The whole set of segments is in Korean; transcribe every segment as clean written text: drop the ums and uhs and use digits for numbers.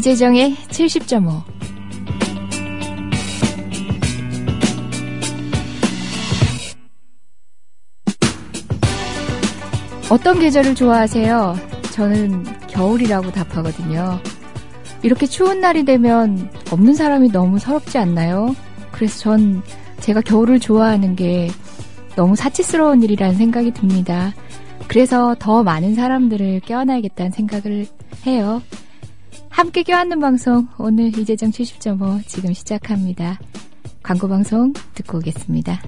이재정의 70.5. 어떤 계절을 좋아하세요? 저는 겨울이라고 답하거든요. 이렇게 추운 날이 되면 없는 사람이 너무 서럽지 않나요? 그래서 전 제가 겨울을 좋아하는 게 너무 사치스러운 일이라는 생각이 듭니다. 그래서 더 많은 사람들을 껴안아야겠다는 생각을 해요. 함께 껴안는 방송, 오늘 이재정 70.5 지금 시작합니다. 광고 방송 듣고 오겠습니다.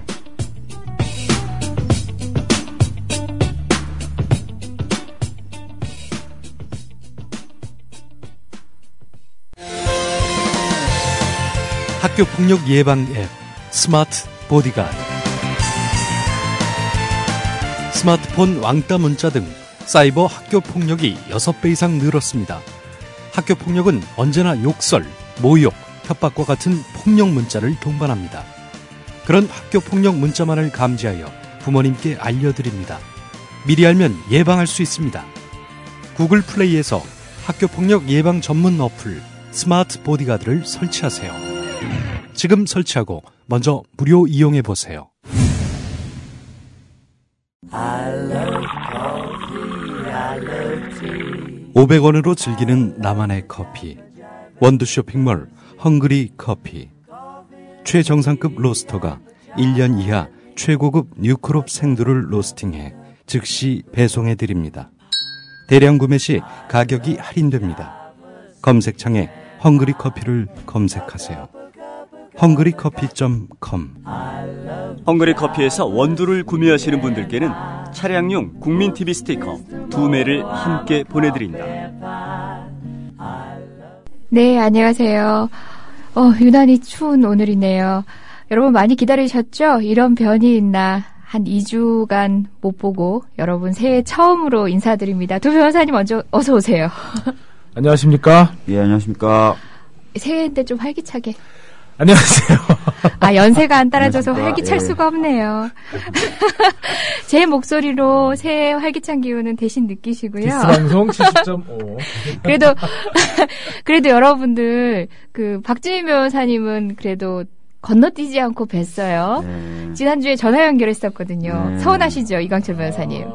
학교폭력 예방 앱 스마트 보디가드. 스마트폰 왕따 문자 등 사이버 학교폭력이 6배 이상 늘었습니다. 학교폭력은 언제나 욕설, 모욕, 협박과 같은 폭력 문자를 동반합니다. 그런 학교폭력 문자만을 감지하여 부모님께 알려드립니다. 미리 알면 예방할 수 있습니다. 구글 플레이에서 학교폭력 예방 전문 어플 스마트 보디가드를 설치하세요. 지금 설치하고 먼저 무료 이용해보세요. I love coffee, I love tea. 500원으로 즐기는 나만의 커피. 원두 쇼핑몰 헝그리 커피. 최정상급 로스터가 1년 이하 최고급 뉴크롭 생두를 로스팅해 즉시 배송해드립니다. 대량 구매 시 가격이 할인됩니다. 검색창에 헝그리 커피를 검색하세요. 헝그리커피.com. 헝그리 커피에서 원두를 구매하시는 분들께는 차량용 국민TV 스티커 2매를 함께 보내드립니다. 네, 안녕하세요. 유난히 추운 오늘이네요. 여러분 많이 기다리셨죠? 이런 변이 있나 한 2주간 못 보고 여러분 새해 처음으로 인사드립니다. 두 변호사님 먼저 어서 오세요. 안녕하십니까? 예, 안녕하십니까? 새해인데 좀 활기차게. 안녕하세요. 연세가 안 따라줘서 활기찰 수가 없네요. 제 목소리로 새해 활기찬 기운은 대신 느끼시고요. 디스방송 70.5. 그래도 여러분들, 박주민 변호사님은 그래도 건너뛰지 않고 뵀어요. 네. 지난주에 전화 연결했었거든요. 네. 서운하시죠, 이광철 변호사님?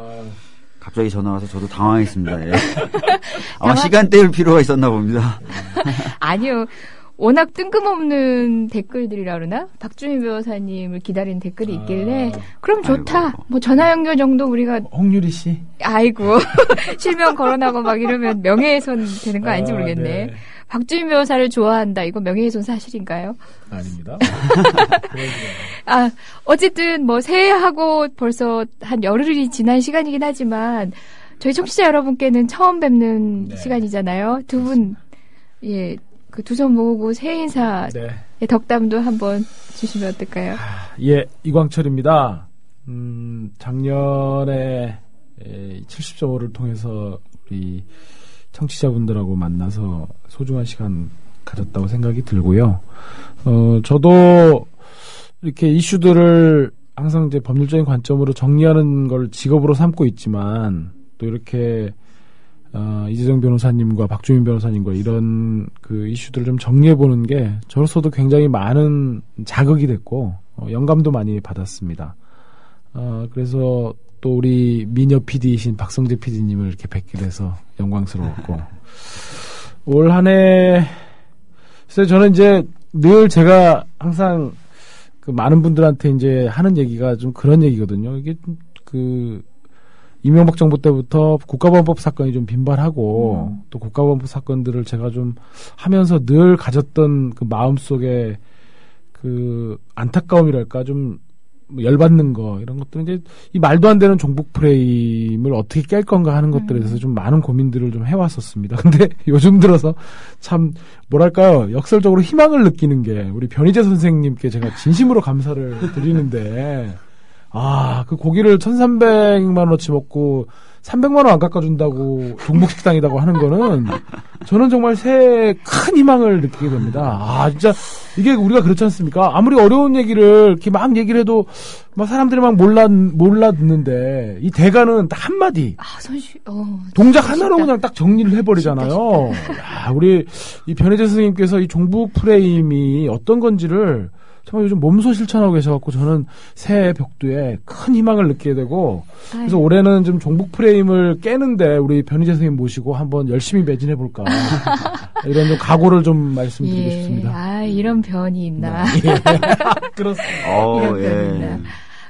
갑자기 전화 와서 저도 당황했습니다. 예. 시간 때울 필요가 있었나 봅니다. 아니요. 워낙 뜬금없는 댓글들이라 그러나? 박주민 변호사님을 기다리는 댓글이 있길래 그럼 좋다. 아이고. 뭐 전화 연결 정도 우리가 홍유리 씨. 아이고. 실명 거론하고 막 이러면 명예훼손 되는 거 아닌지 모르겠네. 네. 박주민 변호사를 좋아한다. 이거 명예훼손 사실인가요? 아닙니다. 어쨌든 뭐 새해하고 벌써 한 열흘이 지난 시간이긴 하지만 저희 청취자 여러분께는 처음 뵙는 네. 시간이잖아요. 두 분 예. 두 손 모으고 새해 인사 네. 덕담도 한번 주시면 어떨까요? 예, 이광철입니다. 작년에 70.5를 통해서 우리 청취자분들하고 만나서 소중한 시간 가졌다고 생각이 들고요. 저도 이렇게 이슈들을 항상 이제 법률적인 관점으로 정리하는 걸 직업으로 삼고 있지만 또 이렇게 이재정 변호사님과 박주민 변호사님과 이런 이슈들을 좀 정리해보는 게 저로서도 굉장히 많은 자극이 됐고, 영감도 많이 받았습니다. 그래서 또 우리 미녀 PD이신 박성재 PD님을 이렇게 뵙게 돼서 영광스러웠고, 올 한 해, 그래서 저는 이제 늘 제가 항상 많은 분들한테 이제 하는 얘기가 좀 그런 얘기거든요. 이게 이명박 정부 때부터 국가보안법 사건이 좀 빈발하고 또 국가보안법 사건들을 제가 좀 하면서 늘 가졌던 마음속에 안타까움이랄까 좀 열받는 거 이런 것들은 이제 이 말도 안 되는 종북 프레임을 어떻게 깰 건가 하는 것들에 대해서 좀 많은 고민들을 좀 해왔었습니다. 근데 요즘 들어서 참 뭐랄까요, 역설적으로 희망을 느끼는 게 우리 변희재 선생님께 제가 진심으로 감사를 드리는데 그 고기를 1,300만 원어치 먹고 300만 원 안 깎아준다고 종북식당이라고 하는 거는 저는 정말 새해 큰 희망을 느끼게 됩니다. 진짜 이게 우리가 그렇지 않습니까? 아무리 어려운 얘기를 이렇게 막 얘기를 해도 막 사람들이 막 몰라 듣는데 이 대가는 딱 한마디 동작 하나로 그냥 딱 정리를 해버리잖아요. 우리 이 변혜재 선생님께서 이 종북 프레임이 어떤 건지를 정말 요즘 몸소 실천하고 계셔갖고 저는 새해 벽두에 큰 희망을 느끼게 되고 그래서 올해는 좀 종북 프레임을 깨는데 우리 변희재 선생님 모시고 한번 열심히 매진해볼까 이런 좀 각오를 좀 말씀드리고 싶습니다. 이런 변이 있나. 그렇습니다. 이런 변이 있나.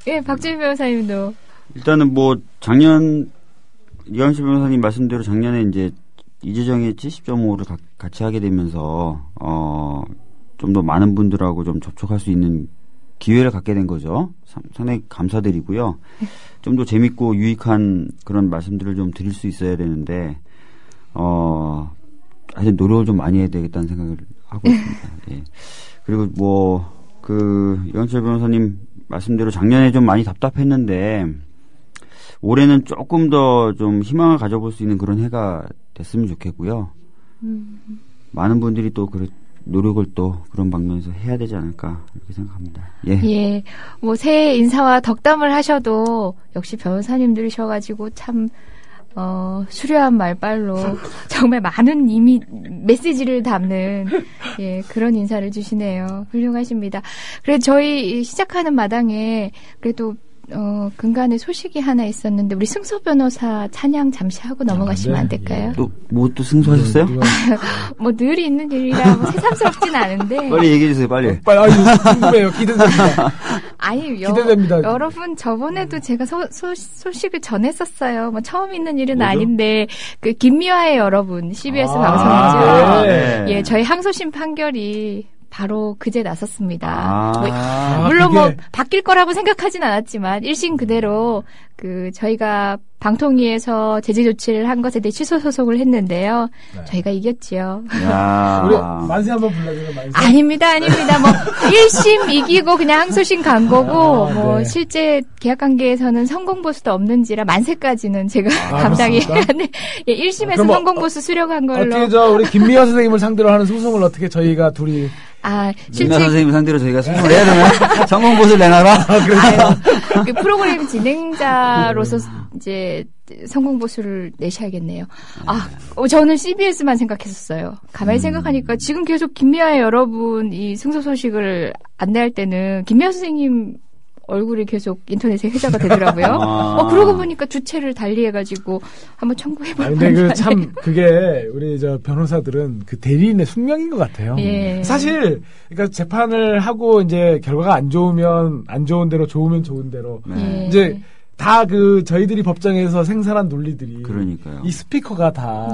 예, 박주민 변호사님도. 일단은 뭐 작년 이광수 변호사님 말씀대로 작년에 이제 이재정의 70.5를 같이 하게 되면서 좀 더 많은 분들하고 좀 접촉할 수 있는 기회를 갖게 된 거죠. 상당히 감사드리고요. 좀 더 재밌고 유익한 그런 말씀들을 좀 드릴 수 있어야 되는데, 하여튼 노력을 좀 많이 해야 되겠다는 생각을 하고 있습니다. 예. 그리고 이광철 변호사님 말씀대로 작년에 좀 많이 답답했는데, 올해는 조금 더 좀 희망을 가져볼 수 있는 그런 해가 됐으면 좋겠고요. 많은 분들이 또 노력을 또 그런 방면에서 해야 되지 않을까 이렇게 생각합니다. 예. 뭐 새해 인사와 덕담을 하셔도 역시 변호사님들이셔가지고 참 수려한 말빨로 정말 많은 이미 메시지를 담는 그런 인사를 주시네요. 훌륭하십니다. 그래도 저희 시작하는 마당에 그래도 근간에 소식이 하나 있었는데 우리 승소 변호사 찬양 잠시 하고 넘어가시면 안 될까요? 또 승소하셨어요? 뭐 늘 있는 일이라 뭐 새삼스럽진 않은데 빨리 얘기해 주세요. 빨리. 궁금해요. 기대됩니다. 기대됩니다. 여러분 저번에도 제가 소식을 전했었어요. 뭐 처음 있는 일은 뭐죠? 아닌데 그 김미화의 여러분 CBS 방송이죠. 저희 항소심 판결이 바로 그제 났었습니다. 물론 뭐 바뀔 거라고 생각하진 않았지만 1심 그대로 저희가 방통위에서 제재 조치를 한 것에 대해 취소 소송을 했는데요. 저희가 이겼지요. 우리 만세 한번 불러주세요. 만세. 아닙니다. 뭐 1심 이기고 그냥 항소심 간 거고 실제 계약 관계에서는 성공 보수도 없는지라 만세까지는 제가 감당이 해야 돼. 1심에서 성공 보수 수령한 걸로. 어떻게 우리 김미화 선생님을 상대로 하는 소송을 어떻게 저희가 둘이 김미화 선생님 상대로 저희가 소송을 해야 되나? 성공 보수를 내놔라. 그 프로그램 진행자로서 이제 성공 보수를 내셔야겠네요. 저는 CBS만 생각했었어요. 가만히 생각하니까 지금 계속 김미화의 여러분 이 승소 소식을 안내할 때는 김미화 선생님 얼굴이 계속 인터넷에 회자가 되더라고요. 그러고 보니까 두 채를 달리해가지고 한번 청구해볼까. 근데 그게 우리 변호사들은 그 대리인의 숙명인 것 같아요. 사실 그러니까 재판을 하고 이제 결과가 안 좋으면 안 좋은 대로, 좋으면 좋은 대로 이제 다 저희들이 법정에서 생산한 논리들이 그러니까요. 이 스피커가 다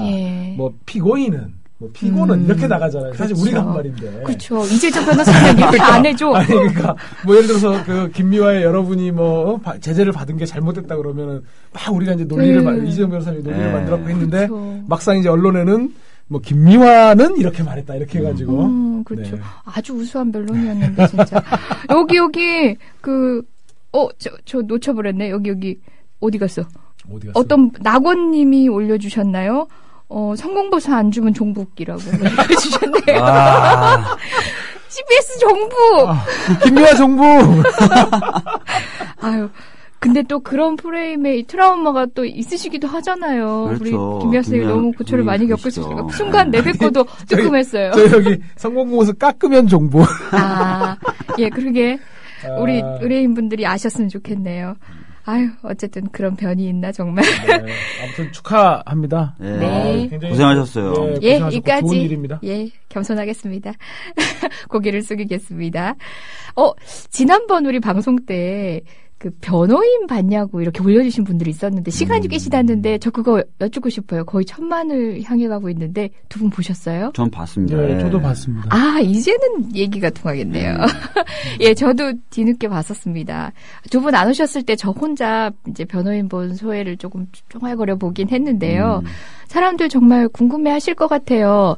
뭐 피고인은 피고는 이렇게 나가잖아요. 사실 우리가 한 말인데. 그렇죠. 이재정 변호사는 이렇게 안 해줘. 그러니까 뭐 예를 들어서 김미화의 여러분이 제재를 받은 게 잘못됐다 그러면은 막 우리가 이제 논리를 이재정 변호사님이 논리를 만들었고 했는데 막상 이제 언론에는 뭐 김미화는 이렇게 말했다 이렇게 해가지고. 그렇죠. 아주 우수한 변론이었는데 진짜. 여기 저 놓쳐버렸네. 여기 어디 갔어? 어떤 낙원님이 올려주셨나요? 성공보수 안 주면 종북이라고 해주셨네요. CBS 종북! 김미화 종북! 근데 또 그런 프레임에 트라우마가 또 있으시기도 하잖아요. 그렇죠. 우리 김미화 선생님이 너무 고초를 많이 겪으셨으니까 순간 내뱉고도 뜨끔했어요. 저 여기 성공보수 깎으면 종북. 그러게 우리 의뢰인분들이 아셨으면 좋겠네요. 어쨌든 그런 변이 있나 정말. 아무튼 축하합니다. 고생하셨어요. 이까지. 좋은 일입니다. 겸손하겠습니다. 고개를 숙이겠습니다. 지난번 우리 방송 때 변호인 받냐고 이렇게 올려주신 분들이 있었는데 시간이 꽤 지났는데 저 그거 여쭙고 싶어요. 거의 1000만을 향해 가고 있는데 두 분 보셨어요? 전 봤습니다. 저도 봤습니다. 이제는 얘기가 통하겠네요. 저도 뒤늦게 봤었습니다. 두 분 안 오셨을 때 저 혼자 이제 변호인 본 소회를 조금 쫑알거려 보긴 했는데요. 사람들 정말 궁금해 하실 것 같아요.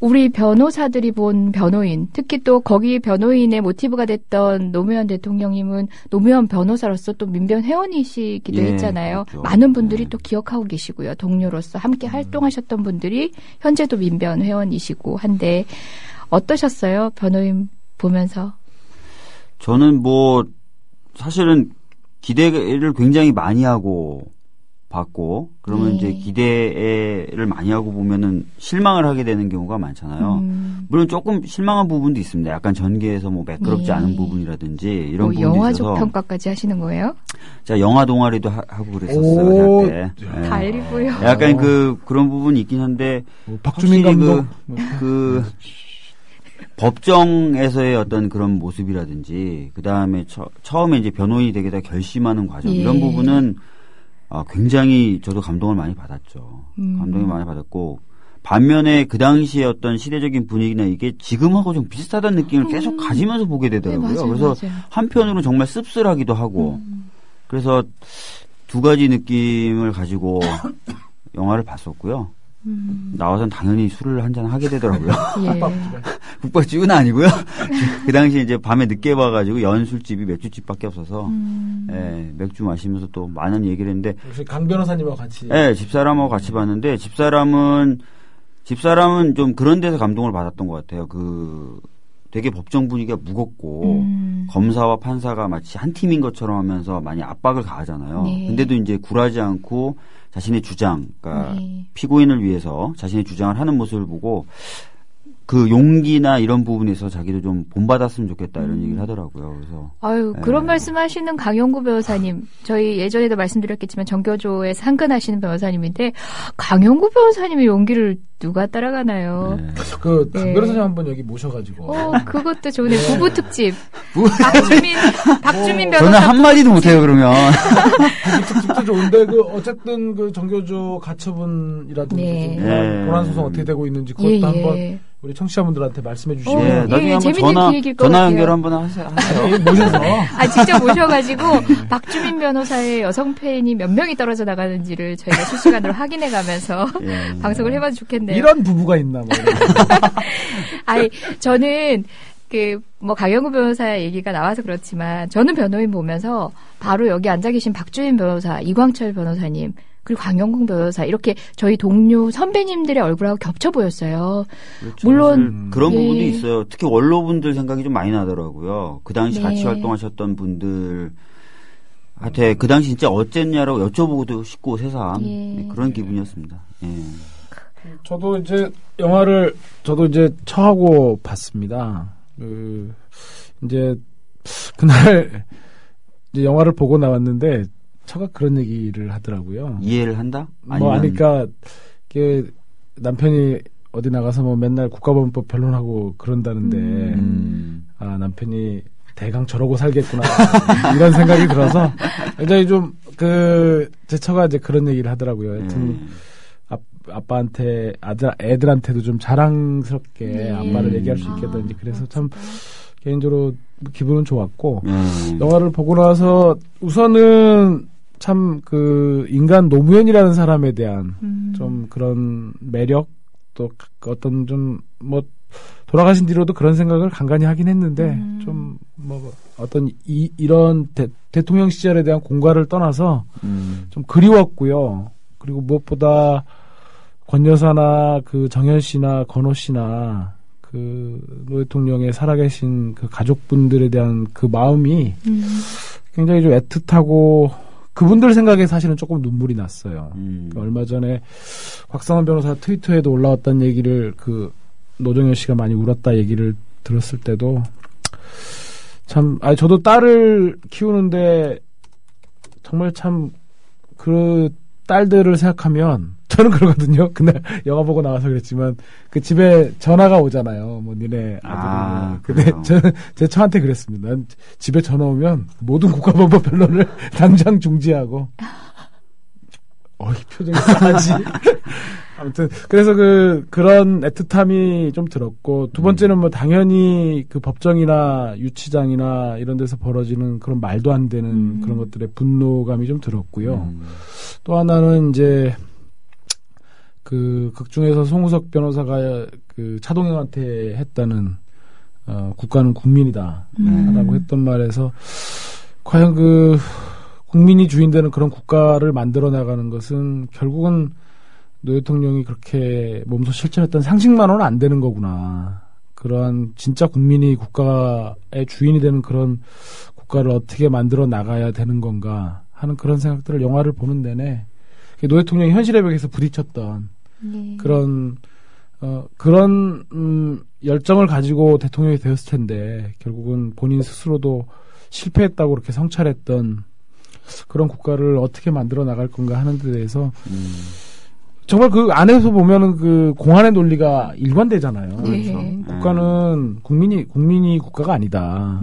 우리 변호사들이 본 변호인, 특히 또 거기 변호인의 모티브가 됐던 노무현 대통령님은 노무현 변호사로서 또 민변 회원이시기도 예, 했잖아요. 그렇죠. 많은 분들이 네. 또 기억하고 계시고요. 동료로서 함께 활동하셨던 분들이 현재도 민변 회원이시고 한데 어떠셨어요? 변호인 보면서? 저는 뭐 사실은 기대를 굉장히 많이 하고 봤고 그러면 이제 기대를 많이 하고 보면은 실망을 하게 되는 경우가 많잖아요. 물론 조금 실망한 부분도 있습니다. 약간 전개에서 뭐 매끄럽지 않은 부분이라든지 이런 부분도 영화적 있어서. 평가까지 하시는 거예요? 제가 영화 동아리도 하고 그랬었어요. 대학 때. 달리고요. 약간 그런 부분이 있긴 한데 박주민 감독 그 법정에서의 어떤 그런 모습이라든지 그 다음에 처음에 이제 변호인이 되겠다 결심하는 과정 이런 부분은 굉장히 저도 감동을 많이 받았죠. 감동을 많이 받았고 반면에 그 당시의 어떤 시대적인 분위기나 이게 지금하고 좀 비슷하다는 느낌을 계속 가지면서 보게 되더라고요. 네, 맞아요, 그래서 맞아요. 한편으로는 정말 씁쓸하기도 하고 그래서 두 가지 느낌을 가지고 영화를 봤었고요. 나와서는 당연히 술을 한잔 하게 되더라고요. 예. 국밥집은 아니고요. 그 당시 이제 밤에 늦게 봐가지고 연술집이 맥주집밖에 없어서 예, 맥주 마시면서 또 많은 얘기를 했는데 역시 강 변호사님하고 같이 예, 집사람하고 같이 봤는데 집사람은 좀 그런 데서 감동을 받았던 것 같아요. 되게 법정 분위기가 무겁고 검사와 판사가 마치 한 팀인 것처럼 하면서 많이 압박을 가하잖아요. 네. 근데도 이제 굴하지 않고 자신의 주장, 그러니까 피고인을 위해서 자신의 주장을 하는 모습을 보고 그 용기나 이런 부분에서 자기도 좀 본받았으면 좋겠다 이런 얘기를 하더라고요. 그래서 아유, 그런 말씀하시는 강영구 변호사님, 저희 예전에도 말씀드렸겠지만 정교조에서 상근하시는 변호사님인데 강영구 변호사님의 용기를 누가 따라가나요? 네. 강 변호사님 한번 여기 모셔가지고 그것도 좋네. 부부 특집. 박주민 변호사. 저는 한마디도 못해요 그러면. 특집도 좋은데 어쨌든 그 정교조 가처분이라든지 본안 소송 어떻게 되고 있는지 그것도 한번 우리 청취자분들한테 말씀해 주시면 나중에 한번 전화 연결 한번 하세요. 모셔서 직접 모셔가지고 박주민 변호사의 여성 팬이 몇 명이 떨어져 나가는지를 저희가 실시간으로 확인해가면서 방송을 해봐도 좋겠네요. 이런 부부가 있나 뭐. 아니 저는 강영구 변호사 얘기가 나와서 그렇지만 저는 변호인 보면서 바로 여기 앉아 계신 박주민 변호사, 이광철 변호사님 그리고 강영국 변호사 이렇게 저희 동료 선배님들의 얼굴하고 겹쳐 보였어요. 그렇죠. 물론 그런 부분도 있어요. 특히 원로분들 생각이 좀 많이 나더라고요. 그 당시 같이 활동하셨던 분들한테 그 당시 진짜 어쨌냐라고 여쭤보고도 싶고 새삼 그런 기분이었습니다. 예. 저도 이제 영화를 처하고 봤습니다. 이제 그날 이제 영화를 보고 나왔는데 처가 그런 얘기를 하더라고요. 이해를 한다? 그러니까 남편이 어디 나가서 뭐 맨날 국가보안법 변론하고 그런다는데 남편이 대강 저러고 살겠구나 이런 생각이 들어서 굉장히 좀 제 처가 이제 그런 얘기를 하더라고요. 하여튼 아빠한테 애들한테도 좀 자랑스럽게 아빠를 얘기할 수 있겠다든지 그래서 참 개인적으로 기분은 좋았고 영화를 보고 나서 우선은 참 인간 노무현이라는 사람에 대한 좀 그런 매력 또 어떤 좀 돌아가신 뒤로도 그런 생각을 간간히 하긴 했는데 좀 어떤 이런 대통령 시절에 대한 공과를 떠나서 좀 그리웠고요. 그리고 무엇보다 권 여사나 정현 씨나 건호 씨나 노 대통령의 살아계신 가족분들에 대한 마음이 굉장히 좀 애틋하고 그분들 생각에 사실은 조금 눈물이 났어요. 얼마 전에 곽상원 변호사 트위터에도 올라왔던 얘기를 노정현 씨가 많이 울었다 얘기를 들었을 때도 참 저도 딸을 키우는데 정말 참 딸들을 생각하면 저는 그러거든요. 그날 영화 보고 나와서 그랬지만 집에 전화가 오잖아요. 니네 아들이. 근데 저는 제 처한테 그랬습니다. 난 집에 전화 오면 모든 국가보안법 변론을 당장 중지하고. 표정이 싸하지. 아무튼 그래서 그런 애틋함이 좀 들었고 두 번째는 당연히 법정이나 유치장이나 이런 데서 벌어지는 그런 말도 안 되는 그런 것들의 분노감이 좀 들었고요. 또 하나는 이제 그 극중에서 송우석 변호사가 그 차동영한테 했다는 국가는 국민이다 라고 했던 말에서 과연 그 국민이 주인되는 그런 국가를 만들어 나가는 것은 결국은 노 대통령이 그렇게 몸소 실천했던 상식만으로는 안 되는 거구나. 그러한 진짜 국민이 국가의 주인이 되는 그런 국가를 어떻게 만들어 나가야 되는 건가 하는 그런 생각들을 영화를 보는 내내 노 대통령이 현실의 벽에서 부딪혔던 그런 열정을 가지고 대통령이 되었을 텐데 결국은 본인 스스로도 실패했다고 그렇게 성찰했던 그런 국가를 어떻게 만들어 나갈 건가 하는 데 대해서 정말 그 안에서 보면은 그 공안의 논리가 일관되잖아요. 그렇죠. 국가는 국민이 국가가 아니다.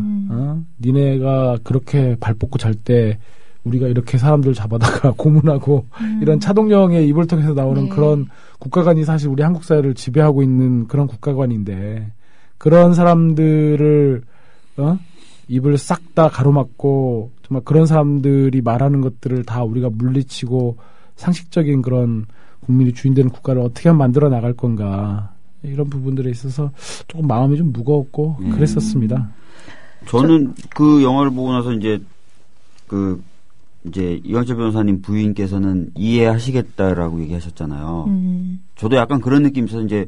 니네가 그렇게 발 뻗고 잘 때 우리가 이렇게 사람들 잡아다가 고문하고 이런 차동영의 입을 통해서 나오는 그런 국가관이 사실 우리 한국 사회를 지배하고 있는 그런 국가관인데 그런 사람들을 입을 싹 다 가로막고 정말 그런 사람들이 말하는 것들을 다 우리가 물리치고 상식적인 그런 국민이 주인되는 국가를 어떻게 하면 만들어 나갈 건가 이런 부분들에 있어서 조금 마음이 좀 무거웠고 그랬었습니다. 저는 그 영화를 보고 나서 이제 이광철 변호사님 부인께서는 이해하시겠다라고 얘기하셨잖아요. 저도 약간 그런 느낌이 있어서 이제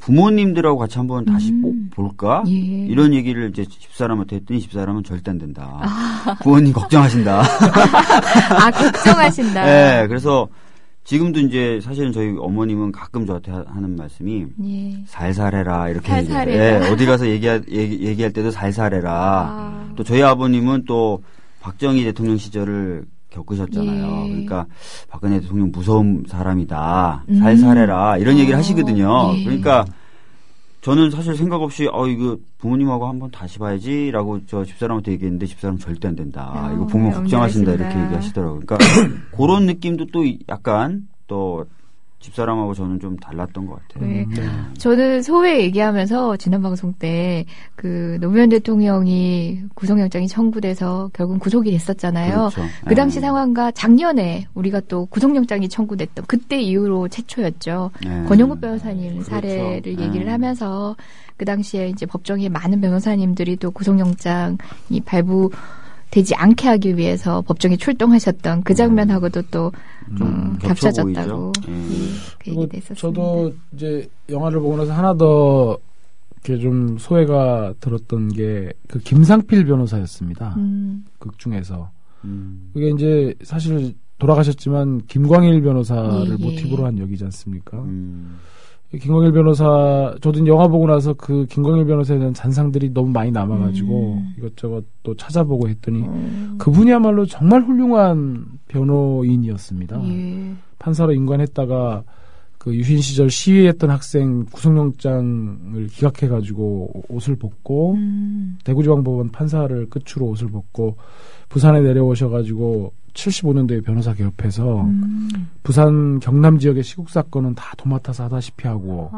부모님들하고 같이 한번 다시 볼까? 예. 이런 얘기를 이제 집사람한테 했더니 집사람은 절대 안 된다. 부모님 걱정하신다. 걱정하신다. 네, 그래서 지금도 이제 사실은 저희 어머님은 가끔 저한테 하는 말씀이 살살해라 이렇게 살살해라. 어디 가서 얘기할 때도 살살해라. 또 저희 아버님은 또 박정희 대통령 시절을 겪으셨잖아요. 그러니까 박근혜 대통령 무서운 사람이다. 살살해라 이런 얘기를 하시거든요. 그러니까 저는 사실 생각 없이 이거 부모님하고 한번 다시 봐야지라고 저 집사람한테 얘기했는데 집사람 절대 안 된다. 이거 보면 걱정하신다 이렇게 얘기하시더라고요. 그러니까 그런 느낌도 또 약간 또 집사람하고 저는 좀 달랐던 것 같아요. 네. 저는 소회 얘기하면서 지난 방송 때 그 노무현 대통령이 구속영장이 청구돼서 결국 구속이 됐었잖아요. 그렇죠. 그 당시 상황과 작년에 우리가 또 구속영장이 청구됐던 그때 이후로 최초였죠. 권영국 변호사님 사례를 얘기를 하면서 그 당시에 이제 법정에 많은 변호사님들이 또 구속영장이 발부되지 않게 하기 위해서 법정에 출동하셨던 그 장면하고도 또 겹쳐졌다고 그 얘기도 했었습니다. 저도 이제 영화를 보고 나서 하나 더 이렇게 좀 소회가 들었던 게 그 김상필 변호사였습니다. 극 중에서 그게 이제 사실 돌아가셨지만 김광일 변호사를 모티브로 한 역이지 않습니까? 김광일 변호사, 저도 영화 보고 나서 그 김광일 변호사에 대한 잔상들이 너무 많이 남아가지고 이것저것 또 찾아보고 했더니 그분이야말로 정말 훌륭한 변호인이었습니다. 판사로 임관했다가 그 유신 시절 시위했던 학생 구속영장을 기각해가지고 옷을 벗고 대구지방법원 판사를 끝으로 옷을 벗고 부산에 내려오셔가지고 75년도에 변호사 개업해서 부산 경남 지역의 시국 사건은 다 도맡아서 하다시피 하고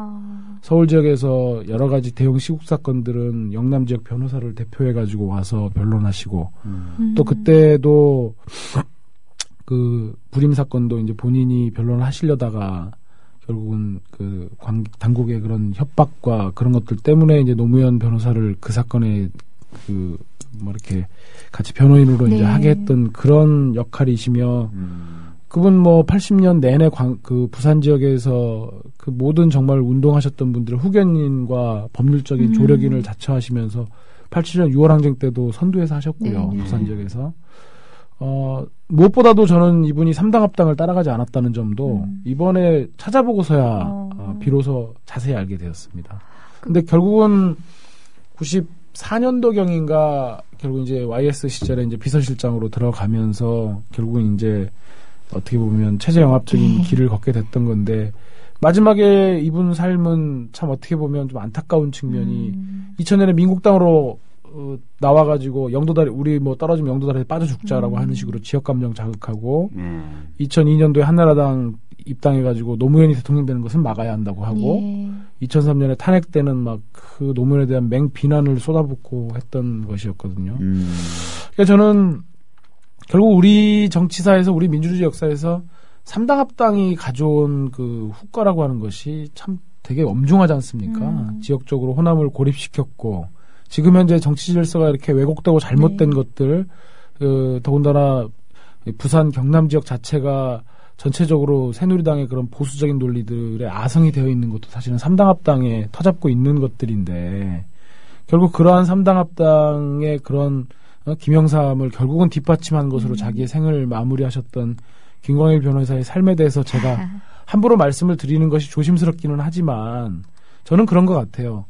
서울 지역에서 여러 가지 대형 시국 사건들은 영남 지역 변호사를 대표해가지고 와서 변론하시고 또 그때도 그 불임 사건도 이제 본인이 변론을 하시려다가 결국은 그 당국의 그런 협박과 그런 것들 때문에 이제 노무현 변호사를 그 사건에 그 뭐 이렇게 같이 변호인으로 이제 하게 했던 그런 역할이시며 그분 뭐 80년 내내 그 부산 지역에서 그 모든 정말 운동하셨던 분들의 후견인과 법률적인 조력인을 자처하시면서 87년 6월 항쟁 때도 선두에서 하셨고요. 부산 지역에서. 무엇보다도 저는 이분이 3당 합당을 따라가지 않았다는 점도 이번에 찾아보고서야 비로소 자세히 알게 되었습니다. 근데 결국은 94년도경인가 결국 이제 YS 시절에 이제 비서실장으로 들어가면서 결국은 이제 어떻게 보면 체제 영합적인 길을 걷게 됐던 건데 마지막에 이분 삶은 참 어떻게 보면 좀 안타까운 측면이 2000년에 민국당으로 나와가지고 영도다리 우리 뭐 떨어지면 영도다리에 빠져 죽자라고 하는 식으로 지역감정 자극하고 2002년도에 한나라당 입당해가지고 노무현이 대통령 되는 것은 막아야 한다고 하고 2003년에 탄핵 때는 막 그 노무현에 대한 맹비난을 쏟아붓고 했던 것이었거든요. 그러니까 저는 결국 우리 정치사에서 우리 민주주의 역사에서 삼당합당이 가져온 그 후과라고 하는 것이 참 되게 엄중하지 않습니까? 지역적으로 호남을 고립시켰고 지금 현재 정치 질서가 이렇게 왜곡되고 잘못된 것들 더군다나 부산 경남 지역 자체가 전체적으로 새누리당의 그런 보수적인 논리들에 아성이 되어 있는 것도 사실은 삼당합당에 터잡고 있는 것들인데 결국 그러한 삼당합당의 그런 김영삼을 결국은 뒷받침한 것으로 자기의 생을 마무리하셨던 김광일 변호사의 삶에 대해서 제가 함부로 말씀을 드리는 것이 조심스럽기는 하지만 저는 그런 것 같아요.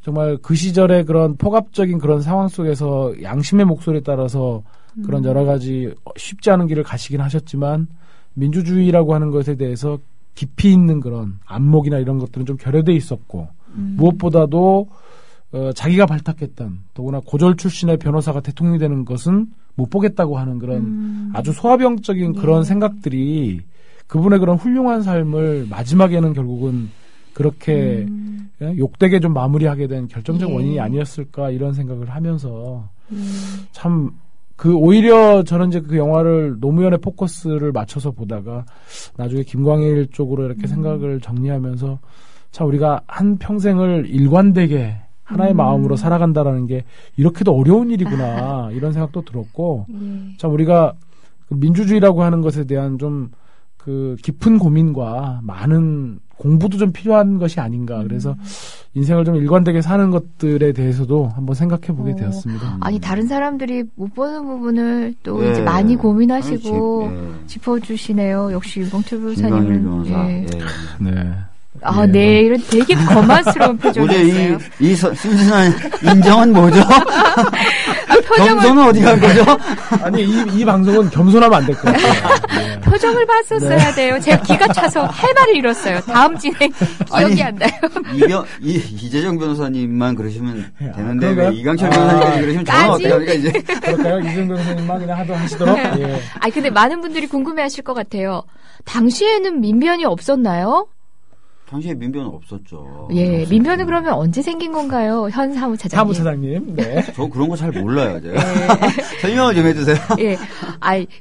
정말 그 시절의 그런 폭압적인 그런 상황 속에서 양심의 목소리에 따라서 그런 여러 가지 쉽지 않은 길을 가시긴 하셨지만 민주주의라고 하는 것에 대해서 깊이 있는 그런 안목이나 이런 것들은 좀 결여돼 있었고 무엇보다도 자기가 발탁했던 더구나 고졸 출신의 변호사가 대통령이 되는 것은 못 보겠다고 하는 그런 아주 소화병적인 그런 생각들이 그분의 그런 훌륭한 삶을 마지막에는 결국은 그렇게 욕되게 좀 마무리하게 된 결정적 원인이 아니었을까 이런 생각을 하면서 참 그 오히려 저는 이제 그 영화를 노무현의 포커스를 맞춰서 보다가 나중에 김광일 쪽으로 이렇게 생각을 정리하면서 참 우리가 한 평생을 일관되게 하나의 마음으로 살아간다라는 게 이렇게도 어려운 일이구나 이런 생각도 들었고 참 우리가 민주주의라고 하는 것에 대한 좀 그 깊은 고민과 많은 공부도 좀 필요한 것이 아닌가. 그래서 인생을 좀 일관되게 사는 것들에 대해서도 한번 생각해 보게 되었습니다. 아니 다른 사람들이 못 보는 부분을 또 이제 많이 고민하시고 짚어주시네요. 역시 유봉철 변호사님은. 네. 아, 네. 이런 되게 거만스러운 표정이었어요. 이 순순한 인정은 뭐죠? 겸손은 어디 간 거죠? 아니, 이 방송은 겸손하면 안 될 것 같아요. 표정을 봤었어야 돼요. 제가 기가 차서 할 말을 잃었어요. 다음 진행 기억이 안 나요. 이재정 변호사님만 그러시면 되는데 왜 이강철 변호사님까지 그러시면 저는 어떻게 합니까 이제? 그럴까요? 이재정 변호사님만 그냥 하시도록? 예. 아니, 근데 많은 분들이 궁금해하실 것 같아요. 당시에는 민변이 없었나요? 당시에 민변은 없었죠. 예, 민변은 그러면 언제 생긴 건가요? 현 사무차장님. 사무차장님, 네. 저 그런 거 잘 몰라요, 제가. 설명을 좀 해주세요. 예.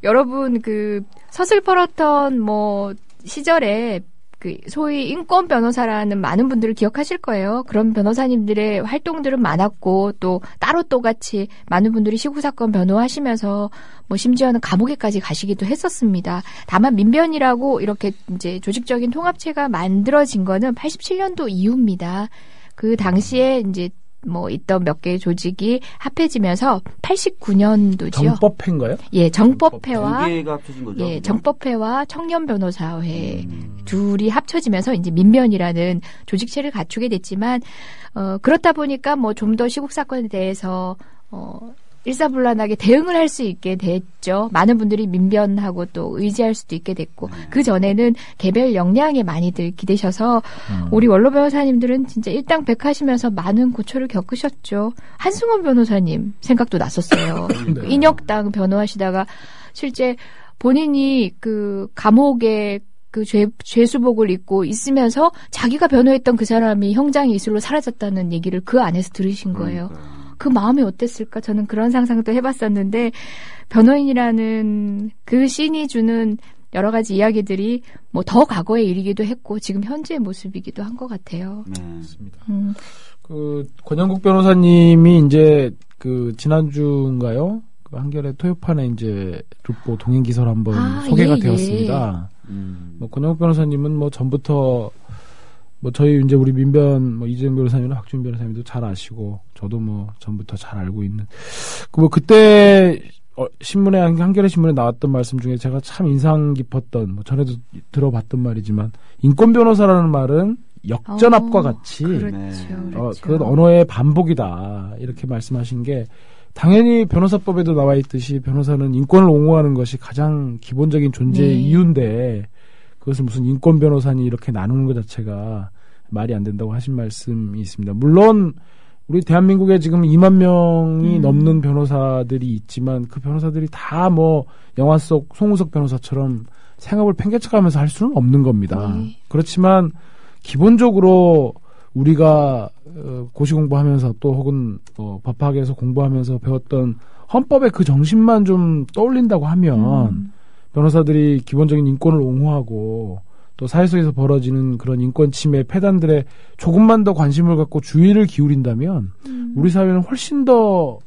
여러분, 서슬퍼렇던 시절에 소위 인권 변호사라는 많은 분들을 기억하실 거예요. 그런 변호사님들의 활동들은 많았고, 또 따로 또 같이 많은 분들이 시구사건 변호하시면서 심지어는 감옥에까지 가시기도 했었습니다. 다만 민변이라고 이렇게 이제 조직적인 통합체가 만들어진 거는 87년도 이후입니다. 그 당시에 이제 있던 몇 개의 조직이 합해지면서 89년도죠. 정법회인가요? 예, 정법회와 개가 합쳐진 거죠. 예, 정법회와 청년변호사회 둘이 합쳐지면서 이제 민변이라는 조직체를 갖추게 됐지만 그렇다 보니까 좀 더 시국 사건에 대해서 일사불란하게 대응을 할 수 있게 됐죠. 많은 분들이 민변하고 또 의지할 수도 있게 됐고 그 전에는 개별 역량에 많이들 기대셔서 우리 원로 변호사님들은 진짜 일당백하시면서 많은 고초를 겪으셨죠. 한승원 변호사님 생각도 났었어요. 네. 인혁당 변호하시다가 실제 본인이 그 감옥에 그 죄수복을 입고 있으면서 자기가 변호했던 그 사람이 형장의 이슬로 사라졌다는 얘기를 그 안에서 들으신 거예요. 그 마음이 어땠을까? 저는 그런 상상도 해봤었는데 변호인이라는 그 씬이 주는 여러 가지 이야기들이 더 과거의 일이기도 했고 지금 현재의 모습이기도 한 것 같아요. 네. 맞습니다. 권영국 변호사님이 이제 지난주인가요? 한겨레 토요판에 이제 룻보 동행 기사로 한번 소개가 되었습니다. 권영국 변호사님은 전부터 저희 이제 우리 민변 이재정 변호사님이나 박준 변호사님도 잘 아시고 저도 전부터 잘 알고 있는 그때 신문에 한겨레 신문에 나왔던 말씀 중에 제가 참 인상 깊었던 전에도 들어봤던 말이지만 인권 변호사라는 말은 역전압과 같이 그렇죠. 그 언어의 반복이다 이렇게 말씀하신 게 당연히 변호사법에도 나와 있듯이 변호사는 인권을 옹호하는 것이 가장 기본적인 존재의 이유인데 그것을 무슨 인권 변호사니 이렇게 나누는 것 자체가 말이 안 된다고 하신 말씀이 있습니다. 물론 우리 대한민국에 지금 2만 명이 넘는 변호사들이 있지만 그 변호사들이 다 영화 속 송우석 변호사처럼 생업을 팽개쳐가면서 할 수는 없는 겁니다. 그렇지만 기본적으로 우리가 고시 공부하면서 또 혹은 법학에서 공부하면서 배웠던 헌법의 그 정신만 좀 떠올린다고 하면 변호사들이 기본적인 인권을 옹호하고 또 사회 속에서 벌어지는 그런 인권 침해 폐단들에 조금만 더 관심을 갖고 주의를 기울인다면 우리 사회는 훨씬 더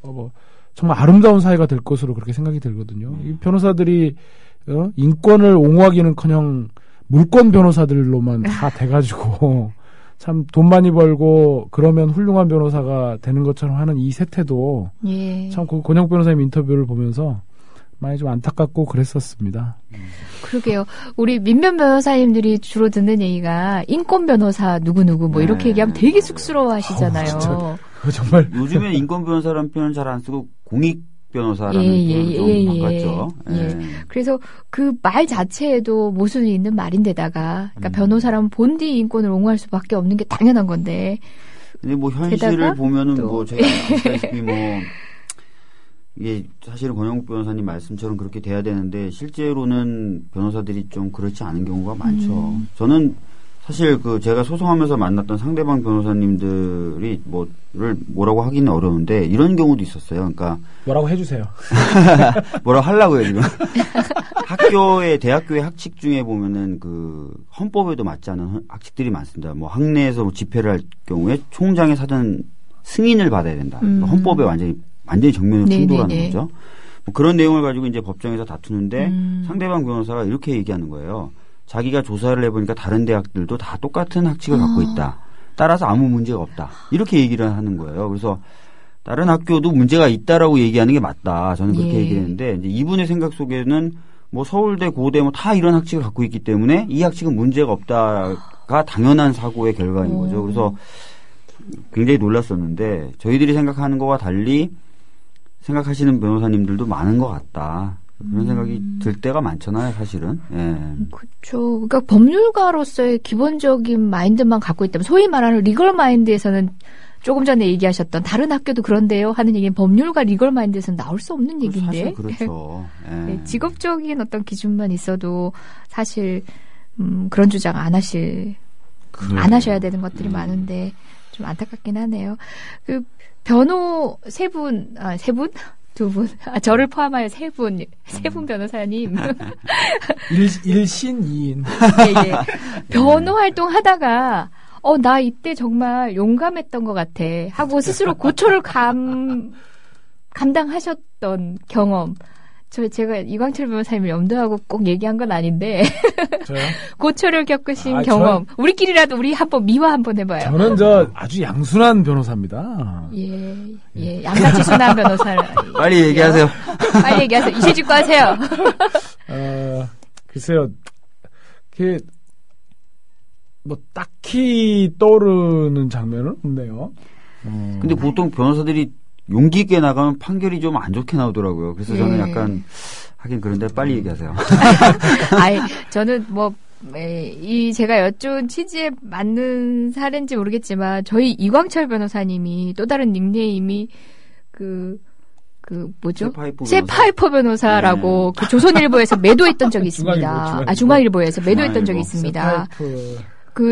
정말 아름다운 사회가 될 것으로 그렇게 생각이 들거든요. 이 변호사들이 인권을 옹호하기는커녕 물권 변호사들로만 다 돼가지고 참 돈 많이 벌고 그러면 훌륭한 변호사가 되는 것처럼 하는 이 세태도 예. 참 그 권영 변호사님 인터뷰를 보면서 많이 좀 안타깝고 그랬었습니다. 그러게요. 우리 민변 변호사님들이 주로 듣는 얘기가 인권 변호사 누구누구 뭐 이렇게 얘기하면 되게 쑥스러워 하시잖아요. 정말 요즘에 인권 변호사라는 표현 잘 안 쓰고 공익 변호사라는 표현을 좀 바꿨죠. 예. 그래서 그 말 자체에도 모순이 있는 말인데다가 그러니까 변호사라면 본디 인권을 옹호할 수밖에 없는 게 당연한 건데. 근데 뭐 현실을 보면은 뭐 제가 아시다시피 뭐 이게 사실은 권영국 변호사님 말씀처럼 그렇게 돼야 되는데 실제로는 변호사들이 좀 그렇지 않은 경우가 많죠. 저는 사실 제가 소송하면서 만났던 상대방 변호사님들이 뭐라고 하기는 어려운데 이런 경우도 있었어요. 그러니까 뭐라고 해주세요. 뭐라고 하려고요 지금. 대학교의 학칙 중에 보면은 헌법에도 맞지 않은 학칙들이 많습니다. 뭐 학내에서 집회를 할 경우에 총장의 사전 승인을 받아야 된다. 헌법에 완전히 정면으로 충돌하는 거죠. 뭐 그런 내용을 가지고 이제 법정에서 다투는데 상대방 변호사가 이렇게 얘기하는 거예요. 자기가 조사를 해보니까 다른 대학들도 다 똑같은 학칙을 갖고 있다. 따라서 아무 문제가 없다. 이렇게 얘기를 하는 거예요. 그래서 다른 학교도 문제가 있다라고 얘기하는 게 맞다. 저는 그렇게 얘기를 했는데 이제 이분의 생각 속에는 뭐 서울대, 고대 뭐 다 이런 학칙을 갖고 있기 때문에 이 학칙은 문제가 없다가 당연한 사고의 결과인 거죠. 그래서 굉장히 놀랐었는데 저희들이 생각하는 것과 달리 생각하시는 변호사님들도 많은 것 같다. 그런 생각이 들 때가 많잖아요, 사실은. 예. 그렇죠. 그러니까 법률가로서의 기본적인 마인드만 갖고 있다면 소위 말하는 리걸 마인드에서는 조금 전에 얘기하셨던 다른 학교도 그런데요 하는 얘기는 법률가 리걸 마인드에서는 나올 수 없는 얘기인데. 사실 그렇죠. 예. 네, 직업적인 어떤 기준만 있어도 사실 그런 주장 안 하셔야 되는 것들이 많은데 좀 안타깝긴 하네요. 변호 세 분? 두 분? 저를 포함하여 세 분 변호사님. 일신 2인. 예. 변호 활동 하다가, 나 이때 정말 용감했던 것 같아. 하고 스스로 고초를 감당하셨던 경험. 제가 이광철 변호사님을 염두하고 꼭 얘기한 건 아닌데. 저요? 고초를 겪으신 경험. 우리끼리라도 우리 미화 한번 해봐요. 저는 아주 양순한 변호사입니다. 예. 양같이 순한 변호사. 빨리 얘기하세요. 빨리 얘기하세요. 이세직고 하세요. 글쎄요. 딱히 떠오르는 장면은 없네요. 근데 보통 변호사들이 용기 있게 나가면 판결이 좀 안 좋게 나오더라고요. 그래서 저는 약간 하긴 그런데 빨리 얘기하세요. 저는 제가 여쭈은 취지에 맞는 사례인지 모르겠지만 저희 이광철 변호사님이 또 다른 닉네임이 뭐죠? 셰파이퍼 변호사라고 조선일보에서 매도했던 적이 있습니다. 중앙일보에서 매도했던 적이 있습니다.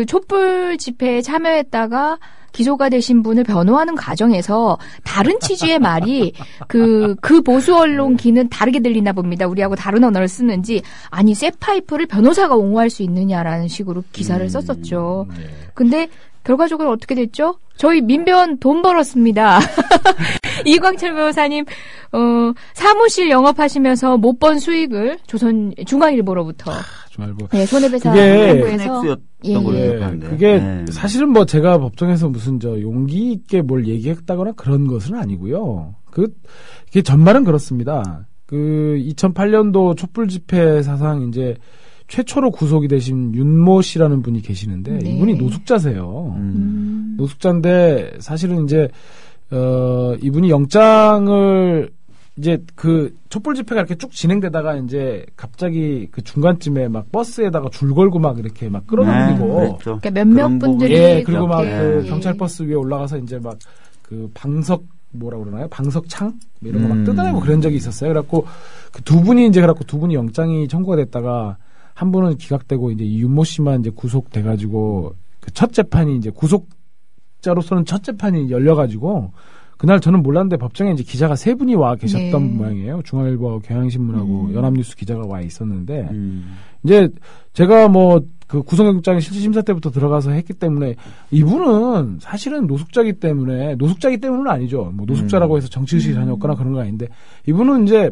촛불 집회에 참여했다가 기소가 되신 분을 변호하는 과정에서 다른 취지의 말이 그 보수 언론기는 다르게 들리나 봅니다. 우리하고 다른 언어를 쓰는지 아니 셰파이퍼를 변호사가 옹호할 수 있느냐라는 식으로 기사를 썼었죠. 근데 결과적으로 어떻게 됐죠? 저희 민변 돈 벌었습니다. 이광철 변호사님 사무실 영업하시면서 못 번 수익을 중앙일보로부터 중앙일보. 네, 손해배상에서 그게 사실은 제가 법정에서 무슨 용기 있게 뭘 얘기했다거나 그런 것은 아니고요. 그게 전말은 그렇습니다. 2008년도 촛불 집회 사상 이제 최초로 구속이 되신 윤모 씨라는 분이 계시는데 이분이 노숙자세요. 노숙자인데 사실은 이제 이분이 영장을 이제 촛불 집회가 이렇게 쭉 진행되다가 이제 갑자기 중간쯤에 막 버스에다가 줄 걸고 막 이렇게 막 끌어당기고 그러니까 몇몇 분들이 그리고 막 경찰 버스 위에 올라가서 이제 막 방석 뭐라고 그러나요? 방석창 이런 거 막 뜯어내고 그런 적이 있었어요. 그래갖고 두 분이 영장이 청구가 됐다가 한 분은 기각되고 이제 윤모 씨만 이제 구속돼가지고 첫 재판이 이제 구속자로서는 첫 재판이 열려가지고 그날 저는 몰랐는데 법정에 이제 기자가 3분이 와 계셨던 네. 모양이에요. 중앙일보 경향신문하고 연합뉴스 기자가 와 있었는데 이제 제가 뭐 그 구속영장 실질심사 때부터 들어가서 했기 때문에 이분은 사실은 노숙자기 때문은 아니죠. 뭐 노숙자라고 해서 정치의식이 전혀 없거나 그런 건 아닌데 이분은 이제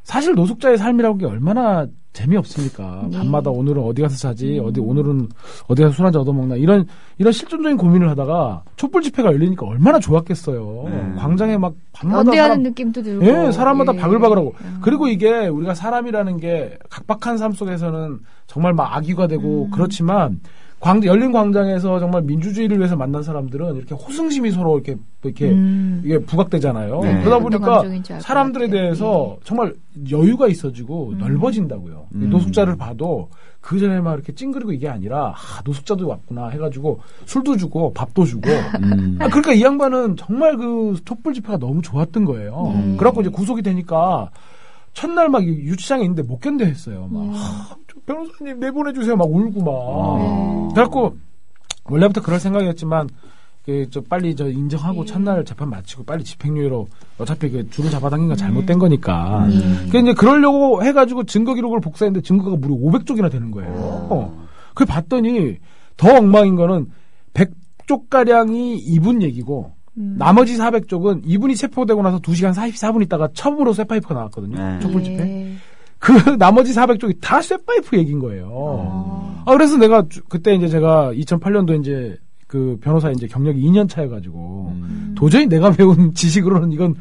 사실 노숙자의 삶이라고 게 얼마나 재미없습니까? 밤마다 오늘은 어디 가서 자지, 오늘은 어디 가서 술 한잔 얻어먹나, 이런 실존적인 고민을 하다가 촛불 집회가 열리니까 얼마나 좋았겠어요. 광장에 막 밤마다 연대하는 느낌도 들고. 예, 사람마다 바글바글하고. 그리고 이게 우리가 사람이라는 게 각박한 삶 속에서는 정말 막 악의가 되고 그렇지만 열린 광장에서 정말 민주주의를 위해서 만난 사람들은 이렇게 호승심이 서로 이렇게 이게 부각되잖아요. 네. 그러다 보니까 감정인지 알 것 사람들에 같아요. 대해서 정말 여유가 있어지고 넓어진다고요. 노숙자를 봐도 그 전에 막 이렇게 찡그리고 이게 아니라 노숙자도 왔구나 해가지고 술도 주고 밥도 주고. 그러니까 이 양반은 정말 그 촛불 집회가 너무 좋았던 거예요. 그래갖고 이제 구속이 되니까 첫날 막 유치장에 있는데 못 견뎌 했어요. 막 변호사님 내보내주세요. 막 울고 막. 그래갖고 원래부터 그럴 생각이었지만 빨리 인정하고 첫날 재판 마치고 빨리 집행유예로 어차피 줄을 잡아당긴 건 잘못된 거니까. 그래서 이제 그러려고 해가지고 증거 기록을 복사했는데 증거가 무려 500쪽이나 되는 거예요. 그걸 봤더니 더 엉망인 거는 100쪽가량이 이분 얘기고 나머지 400쪽은 이분이 체포되고 나서 2시간 44분 있다가 처음으로 쇠파이프가 나왔거든요. 촛불 집회. 그 나머지 400쪽이 다 쇠파이프 얘기인 거예요. 그래서 내가 그때 이제 제가 2008년도 이제 그 변호사 이제 경력이 2년 차여가지고 도저히 내가 배운 지식으로는 이건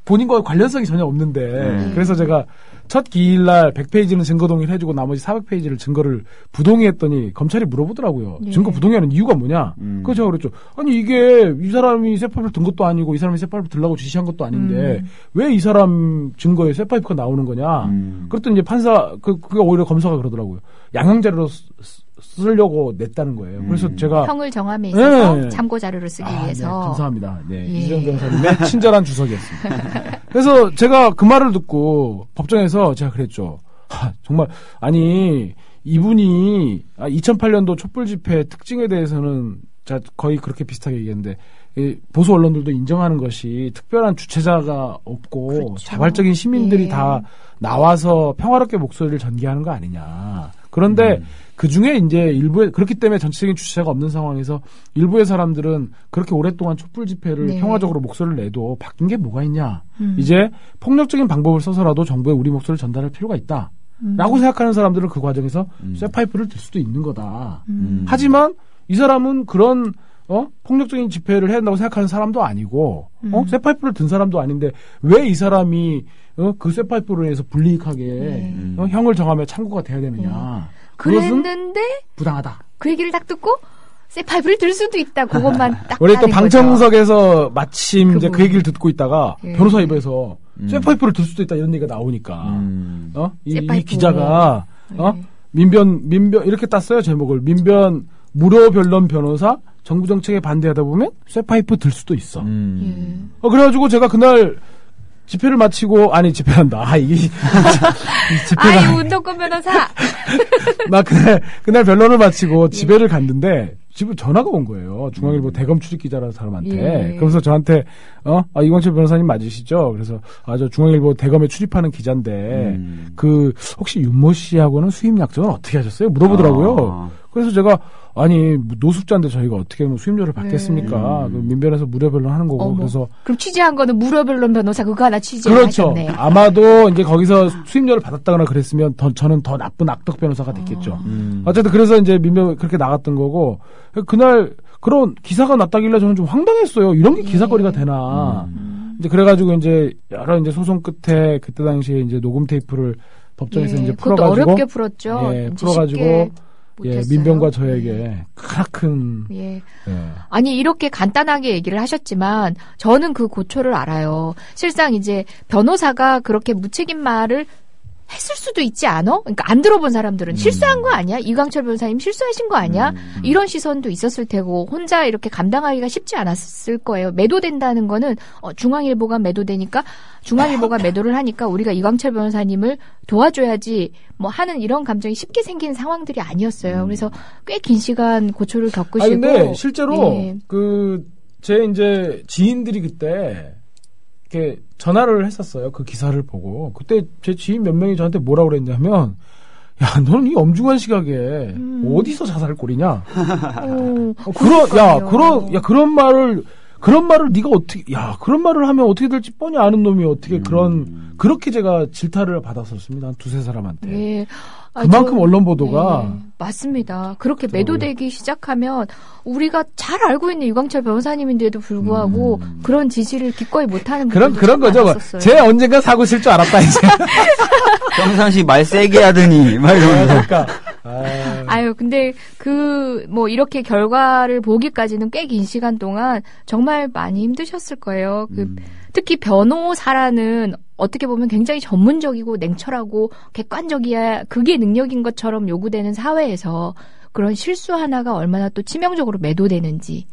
본인과 관련성이 전혀 없는데 그래서 제가 첫 기일날 100페이지는 증거 동의를 해주고 나머지 400페이지를 증거를 부동의했더니 검찰이 물어보더라고요. 증거 부동의하는 이유가 뭐냐? 그래서 제가 그랬죠. 아니 이게 이 사람이 쇠파이프를 든 것도 아니고 이 사람이 쇠파이프 들라고 지시한 것도 아닌데 왜 이 사람 증거에 쇠파이프가 나오는 거냐? 그랬더니 이제 판사 그게 오히려 검사가 그러더라고요. 양형자료로 쓰려고 냈다는 거예요. 그래서 제가 형을 정함에 있어서 네. 참고 자료를 쓰기 위해서. 네, 감사합니다. 네, 이재용 변호사님의 친절한 주석이었습니다. 그래서 제가 그 말을 듣고 법정에서 제가 그랬죠. 정말 이분이 2008년도 촛불 집회 특징에 대해서는 제가 거의 그렇게 비슷하게 얘기했는데 보수 언론들도 인정하는 것이 특별한 주체자가 없고 그렇죠. 자발적인 시민들이 다 나와서 평화롭게 목소리를 전개하는 거 아니냐. 그런데 그 중에 이제 그렇기 때문에 전체적인 주체자가 없는 상황에서 일부의 사람들은 그렇게 오랫동안 촛불 집회를 평화적으로 목소리를 내도 바뀐 게 뭐가 있냐. 이제 폭력적인 방법을 써서라도 정부에 우리 목소리를 전달할 필요가 있다. 라고 생각하는 사람들은 그 과정에서 쇠파이프를 들 수도 있는 거다. 하지만 이 사람은 그런 폭력적인 집회를 해야 한다고 생각하는 사람도 아니고 쇠파이프를 든 사람도 아닌데 왜 이 사람이 그 쇠파이프로 인해서 불이익하게 형을 정하며 참고가 돼야 되느냐. 그랬는데 부당하다. 그 얘기를 딱 듣고 쇠파이프를 들 수도 있다. 그것만 딱 원래 또 따낸 방청석에서 마침 이제 그 부분. 얘기를 듣고 있다가 변호사 입에서 쇠파이프를 들 수도 있다 이런 얘기가 나오니까 이 기자가 민변 이렇게 땄어요. 제목을 민변 무료 변론 변호사 정부 정책에 반대하다 보면 쇠파이프 들 수도 있어. 그래가지고 제가 그날 집회를 마치고 집회한다. 이게 집회가 운동권 변호사. 나 그날 변론을 마치고 집회를 갔는데 집에 전화가 온 거예요. 중앙일보 대검 출입 기자라는 사람한테. 그러면서 저한테 이광철 변호사님 맞으시죠? 그래서 저 중앙일보 대검에 출입하는 기자인데 혹시 윤모 씨하고는 수입 약정은 어떻게 하셨어요? 물어보더라고요. 그래서 제가 노숙자인데 저희가 어떻게 수임료를 받겠습니까? 그 민변에서 무료 변론하는 거고. 그래서 그럼 취재한 거는 무료 변론 변호사 그거 하나 그렇죠. 하셨네요. 아마도 이제 거기서 수임료를 받았다거나 그랬으면 저는 더 나쁜 악덕 변호사가 됐겠죠. 어쨌든 그래서 이제 민변 그렇게 나갔던 거고 그날 그런 기사가 났다길래 저는 좀 황당했어요. 이런 게 기사거리가 되나. 이제 그래가지고 이제 여러 이제 소송 끝에 그때 당시에 이제 녹음 테이프를 법정에서 이제 풀어가지고 어렵게 풀었죠. 풀어가지고 민변과 저에게 크나큰 아니 이렇게 간단하게 얘기를 하셨지만 저는 그 고초를 알아요. 실상 이제 변호사가 그렇게 무책임 말을 했을 수도 있지 않아? 그러니까 안 들어본 사람들은 실수한 거 아니야? 이광철 변호사님 실수하신 거 아니야? 이런 시선도 있었을 테고 혼자 이렇게 감당하기가 쉽지 않았을 거예요. 매도된다는 거는 중앙일보가 매도되니까 중앙일보가 매도를 하니까 우리가 이광철 변호사님을 도와줘야지 뭐 하는 이런 감정이 쉽게 생기는 상황들이 아니었어요. 그래서 꽤 긴 시간 고초를 겪으시고. 근데 실제로 제 이제 지인들이 그때 이렇게 전화를 했었어요. 그 기사를 보고. 그때 제 지인 몇 명이 저한테 뭐라고 그랬냐면, 야, 너는 이 엄중한 시각에 어디서 자살골이냐? 그런 말을 네가 어떻게, 그런 말을 하면 어떻게 될지 뻔히 아는 놈이 어떻게 그렇게 제가 질타를 받았었습니다. 한 두세 사람한테. 네. 그만큼 언론 보도가. 네, 맞습니다. 그렇게 매도되기 시작하면 우리가 잘 알고 있는 유광철 변호사님인데도 불구하고 그런 지지를 기꺼이 못하는 그런 거죠. 많았었어요. 쟤 언젠가 사고 칠 줄 알았다, 이제. 평상시 말 세게 하더니, 말 이러면서. 그러니까. 근데 이렇게 결과를 보기까지는 꽤 긴 시간 동안 정말 많이 힘드셨을 거예요. 특히 변호사라는 어떻게 보면 굉장히 전문적이고 냉철하고 객관적이야 그게 능력인 것처럼 요구되는 사회에서 그런 실수 하나가 얼마나 또 치명적으로 매도되는지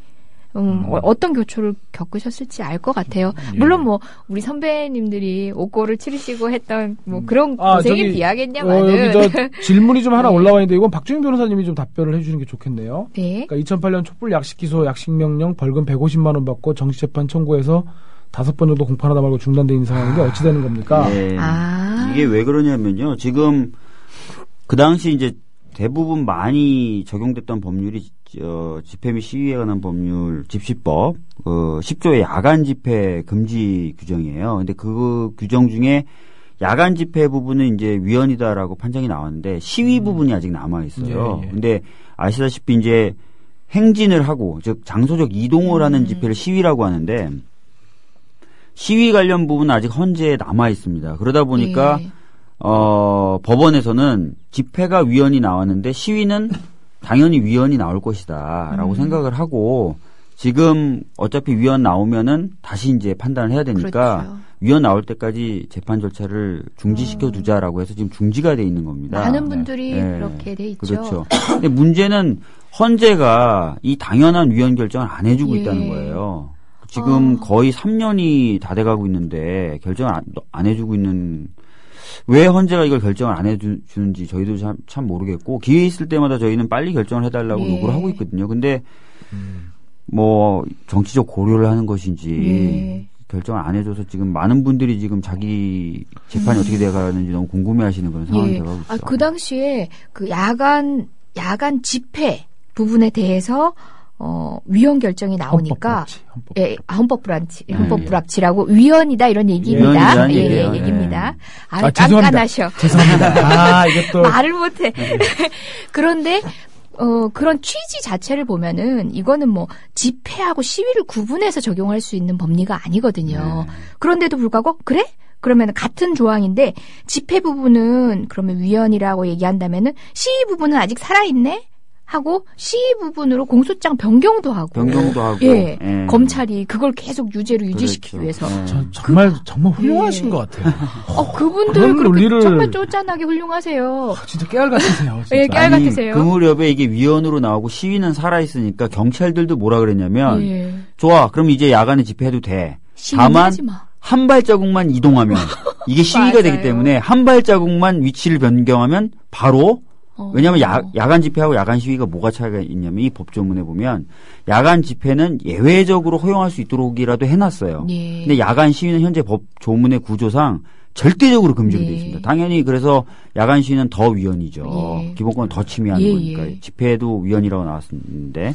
어떤 교초를 겪으셨을지 알 것 같아요. 물론 우리 선배님들이 옥고를 치르시고 했던 그런 고생이 비하겠냐마는 여기 질문이 좀 하나 올라와 있는데 이건 박주영 변호사님이 좀 답변을 해주는 게 좋겠네요. 네. 그러니까 2008년 촛불 약식 기소 약식명령 벌금 150만 원 받고 정치재판 청구해서 5번 정도 공판하다 말고 중단돼 있는 상황인데 어찌 되는 겁니까? 네. 이게 왜 그러냐면요. 지금 그 당시 이제 대부분 많이 적용됐던 법률이 집회 및 시위에 관한 법률 집시법 10조의 야간 집회 금지 규정이에요. 근데 그 규정 중에 야간 집회 부분은 이제 위헌이다라고 판정이 나왔는데 시위 부분이 아직 남아 있어요. 예. 근데 아시다시피 이제 행진을 하고 즉 장소적 이동을 하는 집회를 시위라고 하는데 시위 관련 부분은 아직 헌재에 남아 있습니다. 그러다 보니까 법원에서는 집회가 위헌이 나왔는데 시위는 당연히 위헌이 나올 것이다라고 생각을 하고 지금 어차피 위헌 나오면은 다시 이제 판단을 해야 되니까 그렇죠. 위헌 나올 때까지 재판 절차를 중지시켜 두자라고 해서 지금 중지가 돼 있는 겁니다. 많은 분들이 네. 그렇게 돼 있죠. 그렇죠. 근데 문제는 헌재가 이 당연한 위헌 결정을 안 해주고 있다는 거예요. 지금 거의 3년이 다 돼가고 있는데 결정을 안 해주고 있는 왜 헌재가 이걸 결정을 안 해주는지 저희도 참 모르겠고 기회 있을 때마다 저희는 빨리 결정을 해달라고 요구를 하고 있거든요. 근데 정치적 고려를 하는 것인지 결정을 안 해줘서 지금 많은 분들이 지금 자기 재판이 어떻게 돼가는지 너무 궁금해하시는 그런 상황이 돼가고 있어요. 그 당시에 그 야간 집회 부분에 대해서 위헌 결정이 나오니까 헌법 불합치라고 위헌이다 이런 얘기입니다. 얘기입니다. 깐깐하셔. 죄송합니다. 이것도 말을 못해. 그런데 그런 취지 자체를 보면은 이거는 집회하고 시위를 구분해서 적용할 수 있는 법리가 아니거든요. 그런데도 불구하고 그래? 그러면 같은 조항인데 집회 부분은 그러면 위헌이라고 얘기한다면은 시위 부분은 아직 살아있네? 하고 시위 부분으로 공소장 변경도 하고 검찰이 그걸 계속 유지시키기 위해서 정말 훌륭하신 것 같아요. 그분들 그렇게 정말 쪼잔하게 훌륭하세요. 진짜 깨알 같으세요. 진짜. 예, 깨알 같으세요. 그 무렵에 이게 위헌으로 나오고 시위는 살아 있으니까 경찰들도 뭐라 그랬냐면 좋아, 그럼 이제 야간에 집회해도 돼. 다만 한 발자국만 이동하면 이게 시위가 되기 때문에 한 발자국만 위치를 변경하면 바로 왜냐하면 야간 집회하고 야간 시위가 뭐가 차이가 있냐면 이 법조문에 보면 야간 집회는 예외적으로 허용할 수 있도록이라도 해놨어요. 근데 야간 시위는 현재 법조문의 구조상 절대적으로 금지가 되어 있습니다. 당연히 그래서 야간 시위는 더 위헌이죠. 기본권을 더 침해하는 거니까. 집회도 위헌이라고 나왔는데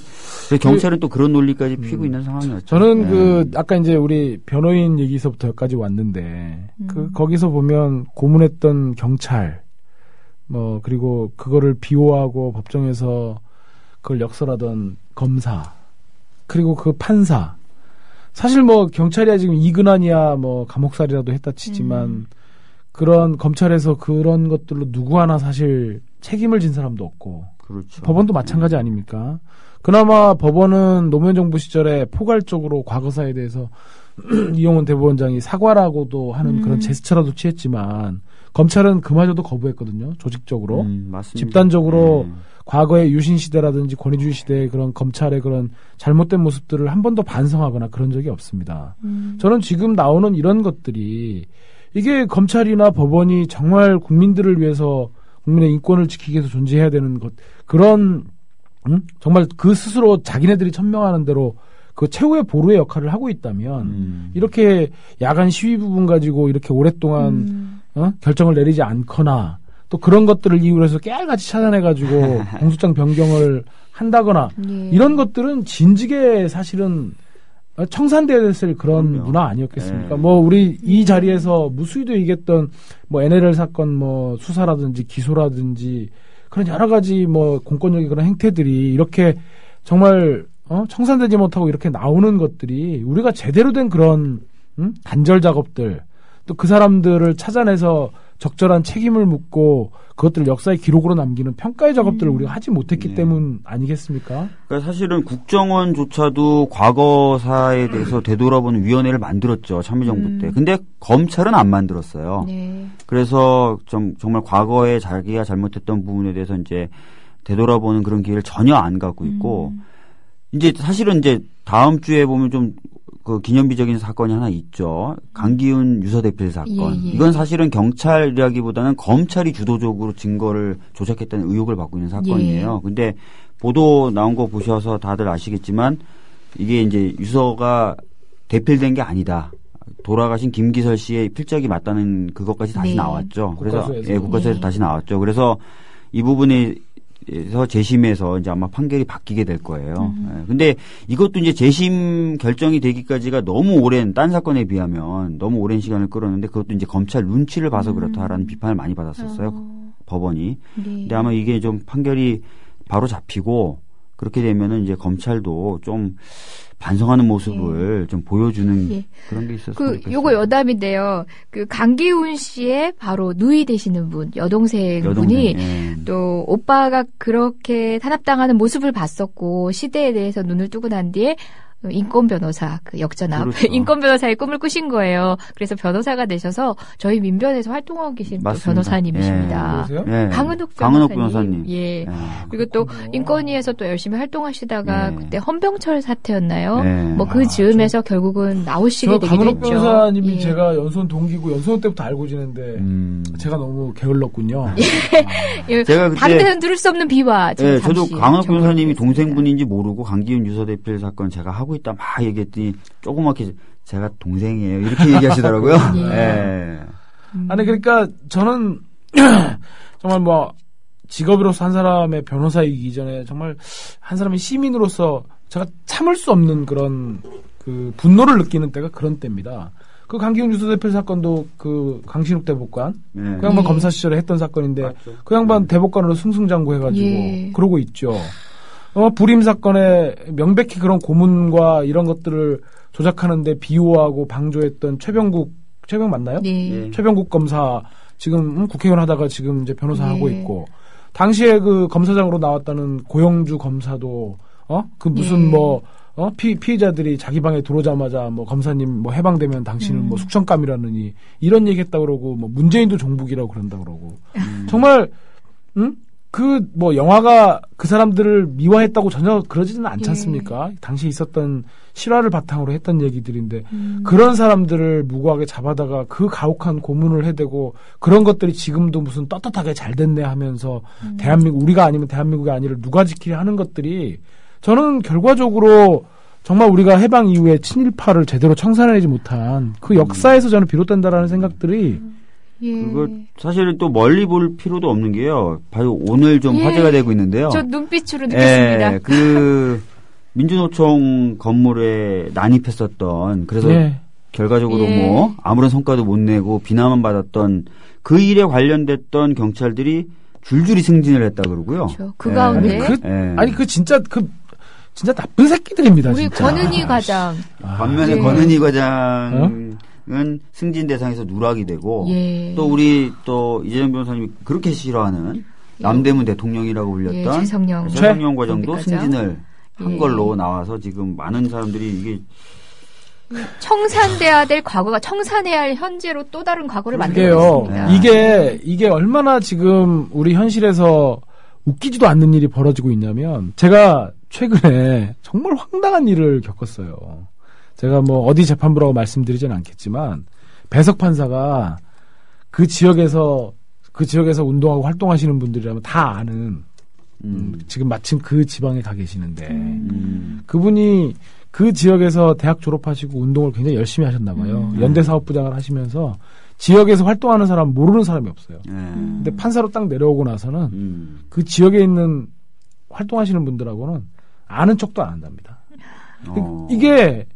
그래서 경찰은 또 그런 논리까지 피고 있는 상황이었죠. 저는 아까 이제 우리 변호인 얘기서부터 여기까지 왔는데 거기서 보면 고문했던 경찰 그리고 그거를 비호하고 법정에서 그걸 역설하던 검사, 그리고 그 판사. 사실 경찰이야 지금 이근환이야 감옥살이라도 했다 치지만 그런 검찰에서 그런 것들로 누구 하나 사실 책임을 진 사람도 없고. 그렇죠. 법원도 마찬가지 아닙니까? 그나마 법원은 노무현 정부 시절에 포괄적으로 과거사에 대해서 이용훈 대법원장이 사과라고도 하는 그런 제스처라도 취했지만 검찰은 그마저도 거부했거든요. 조직적으로. 맞습니다. 집단적으로 과거의 유신 시대라든지 권위주의 시대의 그런 검찰의 그런 잘못된 모습들을 한 번도 반성하거나 그런 적이 없습니다. 저는 지금 나오는 이런 것들이 이게 검찰이나 법원이 정말 국민들을 위해서 국민의 인권을 지키기 위해서 존재해야 되는 것, 그런 정말 그 스스로 자기네들이 천명하는 대로 그 최후의 보루의 역할을 하고 있다면 이렇게 야간 시위 부분 가지고 이렇게 오랫동안 결정을 내리지 않거나 또 그런 것들을 이유로 해서 깨알같이 찾아내가지고 공소장 변경을 한다거나 이런 것들은 진즉에 사실은 청산되어야 됐을 그런 그럼요. 문화 아니었겠습니까? 뭐 우리 이 자리에서 무수히도 얘기했던 뭐 NLL 사건 뭐 수사라든지 기소라든지 그런 여러 가지 뭐 공권력의 그런 행태들이 이렇게 정말 청산되지 못하고 이렇게 나오는 것들이 우리가 제대로 된 그런 단절 작업들 또 그 사람들을 찾아내서 적절한 책임을 묻고 그것들을 역사의 기록으로 남기는 평가의 작업들을 우리가 하지 못했기 때문 아니겠습니까? 그러니까 사실은 국정원조차도 과거사에 대해서 되돌아보는 위원회를 만들었죠. 참여정부 때. 근데 검찰은 안 만들었어요. 네. 그래서 정말 과거에 자기가 잘못했던 부분에 대해서 이제 되돌아보는 그런 기회를 전혀 안 갖고 있고 이제 사실은 이제 다음 주에 보면 좀 그 기념비적인 사건이 하나 있죠. 강기훈 유서대필 사건. 이건 사실은 경찰이라기보다는 검찰이 주도적으로 증거를 조작했다는 의혹을 받고 있는 사건이에요. 근데 보도 나온 거 보셔서 다들 아시겠지만 이게 이제 유서가 대필된 게 아니다. 돌아가신 김기설 씨의 필적이 맞다는 그것까지 다시 나왔죠. 그래서 국가수에서 다시 나왔죠. 그래서 이 부분에 에서 재심에서 이제 아마 판결이 바뀌게 될 거예요. 근데 이것도 이제 재심 결정이 되기까지가 너무 오랜 딴 사건에 비하면 너무 오랜 시간을 끌었는데 그것도 이제 검찰 눈치를 봐서 그렇다라는 비판을 많이 받았었어요. 법원이. 근데 아마 이게 좀 판결이 바로 잡히고 그렇게 되면은 이제 검찰도 좀 반성하는 모습을 좀 보여주는 그런 게 있었어요. 요거 여담인데요. 그 강기훈 씨의 바로 누이 되시는 분, 여동생분이 또 오빠가 그렇게 탄압당하는 모습을 봤었고 시대에 대해서 눈을 뜨고 난 뒤에 인권 변호사, 그 역전압, 그렇죠. 인권 변호사의 꿈을 꾸신 거예요. 그래서 변호사가 되셔서 저희 민변에서 활동하고 계신 또 변호사님이십니다. 강은옥 변호사님. 예. 그리고 또 인권위에서 또 열심히 활동하시다가 그때 헌병철 사태였나요? 뭐 그 즈음에서 결국은 나오시게 되기도 강은옥 했죠. 변호사님이 제가 연수원 동기고 연수원 때부터 알고 지는데 제가 너무 게을렀군요. 제가 그때 다른 데는 들을 수 없는 비화. 저도 강은옥 변호사님이 동생분인지 모르고 강기훈 유서대필 사건 제가 하고 있다 막 얘기했더니 조그맣게 제가 동생이에요 이렇게 얘기하시더라고요. 아니 그러니까 저는 정말 뭐 직업으로서 한 사람의 변호사이기 전에 정말 한 사람의 시민으로서 제가 참을 수 없는 그런 그 분노를 느끼는 때가 그런 때입니다. 그 강기훈 유서대필 사건도 그 강신욱 대법관 그 양반 검사 시절에 했던 사건인데 맞죠. 그 양반 대법관으로 승승장구해가지고 그러고 있죠. 불임 사건에 명백히 그런 고문과 이런 것들을 조작하는데 비호하고 방조했던 최병 맞나요? 최병국 검사 지금 국회의원 하다가 지금 이제 변호사 하고 있고 당시에 그 검사장으로 나왔다는 고영주 검사도 그 무슨 피해자들이 자기 방에 들어오자마자 뭐 검사님 뭐 해방되면 당신은 뭐 숙청감이라느니 이런 얘기했다 그러고 뭐 문재인도 종북이라고 그런다 그러고 정말 그 뭐 영화가 그 사람들을 미화했다고 전혀 그러지는 않지 않습니까? 당시에 있었던 실화를 바탕으로 했던 얘기들인데 그런 사람들을 무고하게 잡아다가 그 가혹한 고문을 해대고 그런 것들이 지금도 무슨 떳떳하게 잘 됐네 하면서 대한민국 우리가 아니면 대한민국이 아니를 누가 지키려 하는 것들이 저는 결과적으로 정말 우리가 해방 이후에 친일파를 제대로 청산해내지 못한 그 역사에서 저는 비롯된다라는 생각들이 그거 사실은 또 멀리 볼 필요도 없는 게요. 바로 오늘 좀 화제가 되고 있는데요. 저 눈빛으로 느꼈습니다. 그 민주노총 건물에 난입했었던 그래서 결과적으로 뭐 아무런 성과도 못 내고 비난만 받았던 그 일에 관련됐던 경찰들이 줄줄이 승진을 했다 그러고요. 그렇죠. 그 가운데 그 진짜 나쁜 새끼들입니다. 우리 진짜. 권은희 과장. 반면에 권은희 과장 은 승진 대상에서 누락이 되고 또 우리 또 이재정 변호사님이 그렇게 싫어하는 남대문 대통령이라고 불렸던 최성령 과장도 승진을 한 걸로 나와서 지금 많은 사람들이 이게 청산돼야 될 과거가 청산해야 할 현재로 또 다른 과거를 만들고 있습니다. 이게 얼마나 지금 우리 현실에서 웃기지도 않는 일이 벌어지고 있냐면 제가 최근에 정말 황당한 일을 겪었어요. 제가 뭐 어디 재판부라고 말씀드리진 않겠지만 배석 판사가 그 지역에서 운동하고 활동하시는 분들이라면 다 아는 지금 마침 그 지방에 가 계시는데 그분이 그 지역에서 대학 졸업하시고 운동을 굉장히 열심히 하셨나 봐요. 연대 사업부장을 하시면서 지역에서 활동하는 사람 모르는 사람이 없어요. 근데 판사로 딱 내려오고 나서는 그 지역에 있는 활동하시는 분들하고는 아는 척도 안 한답니다. 이게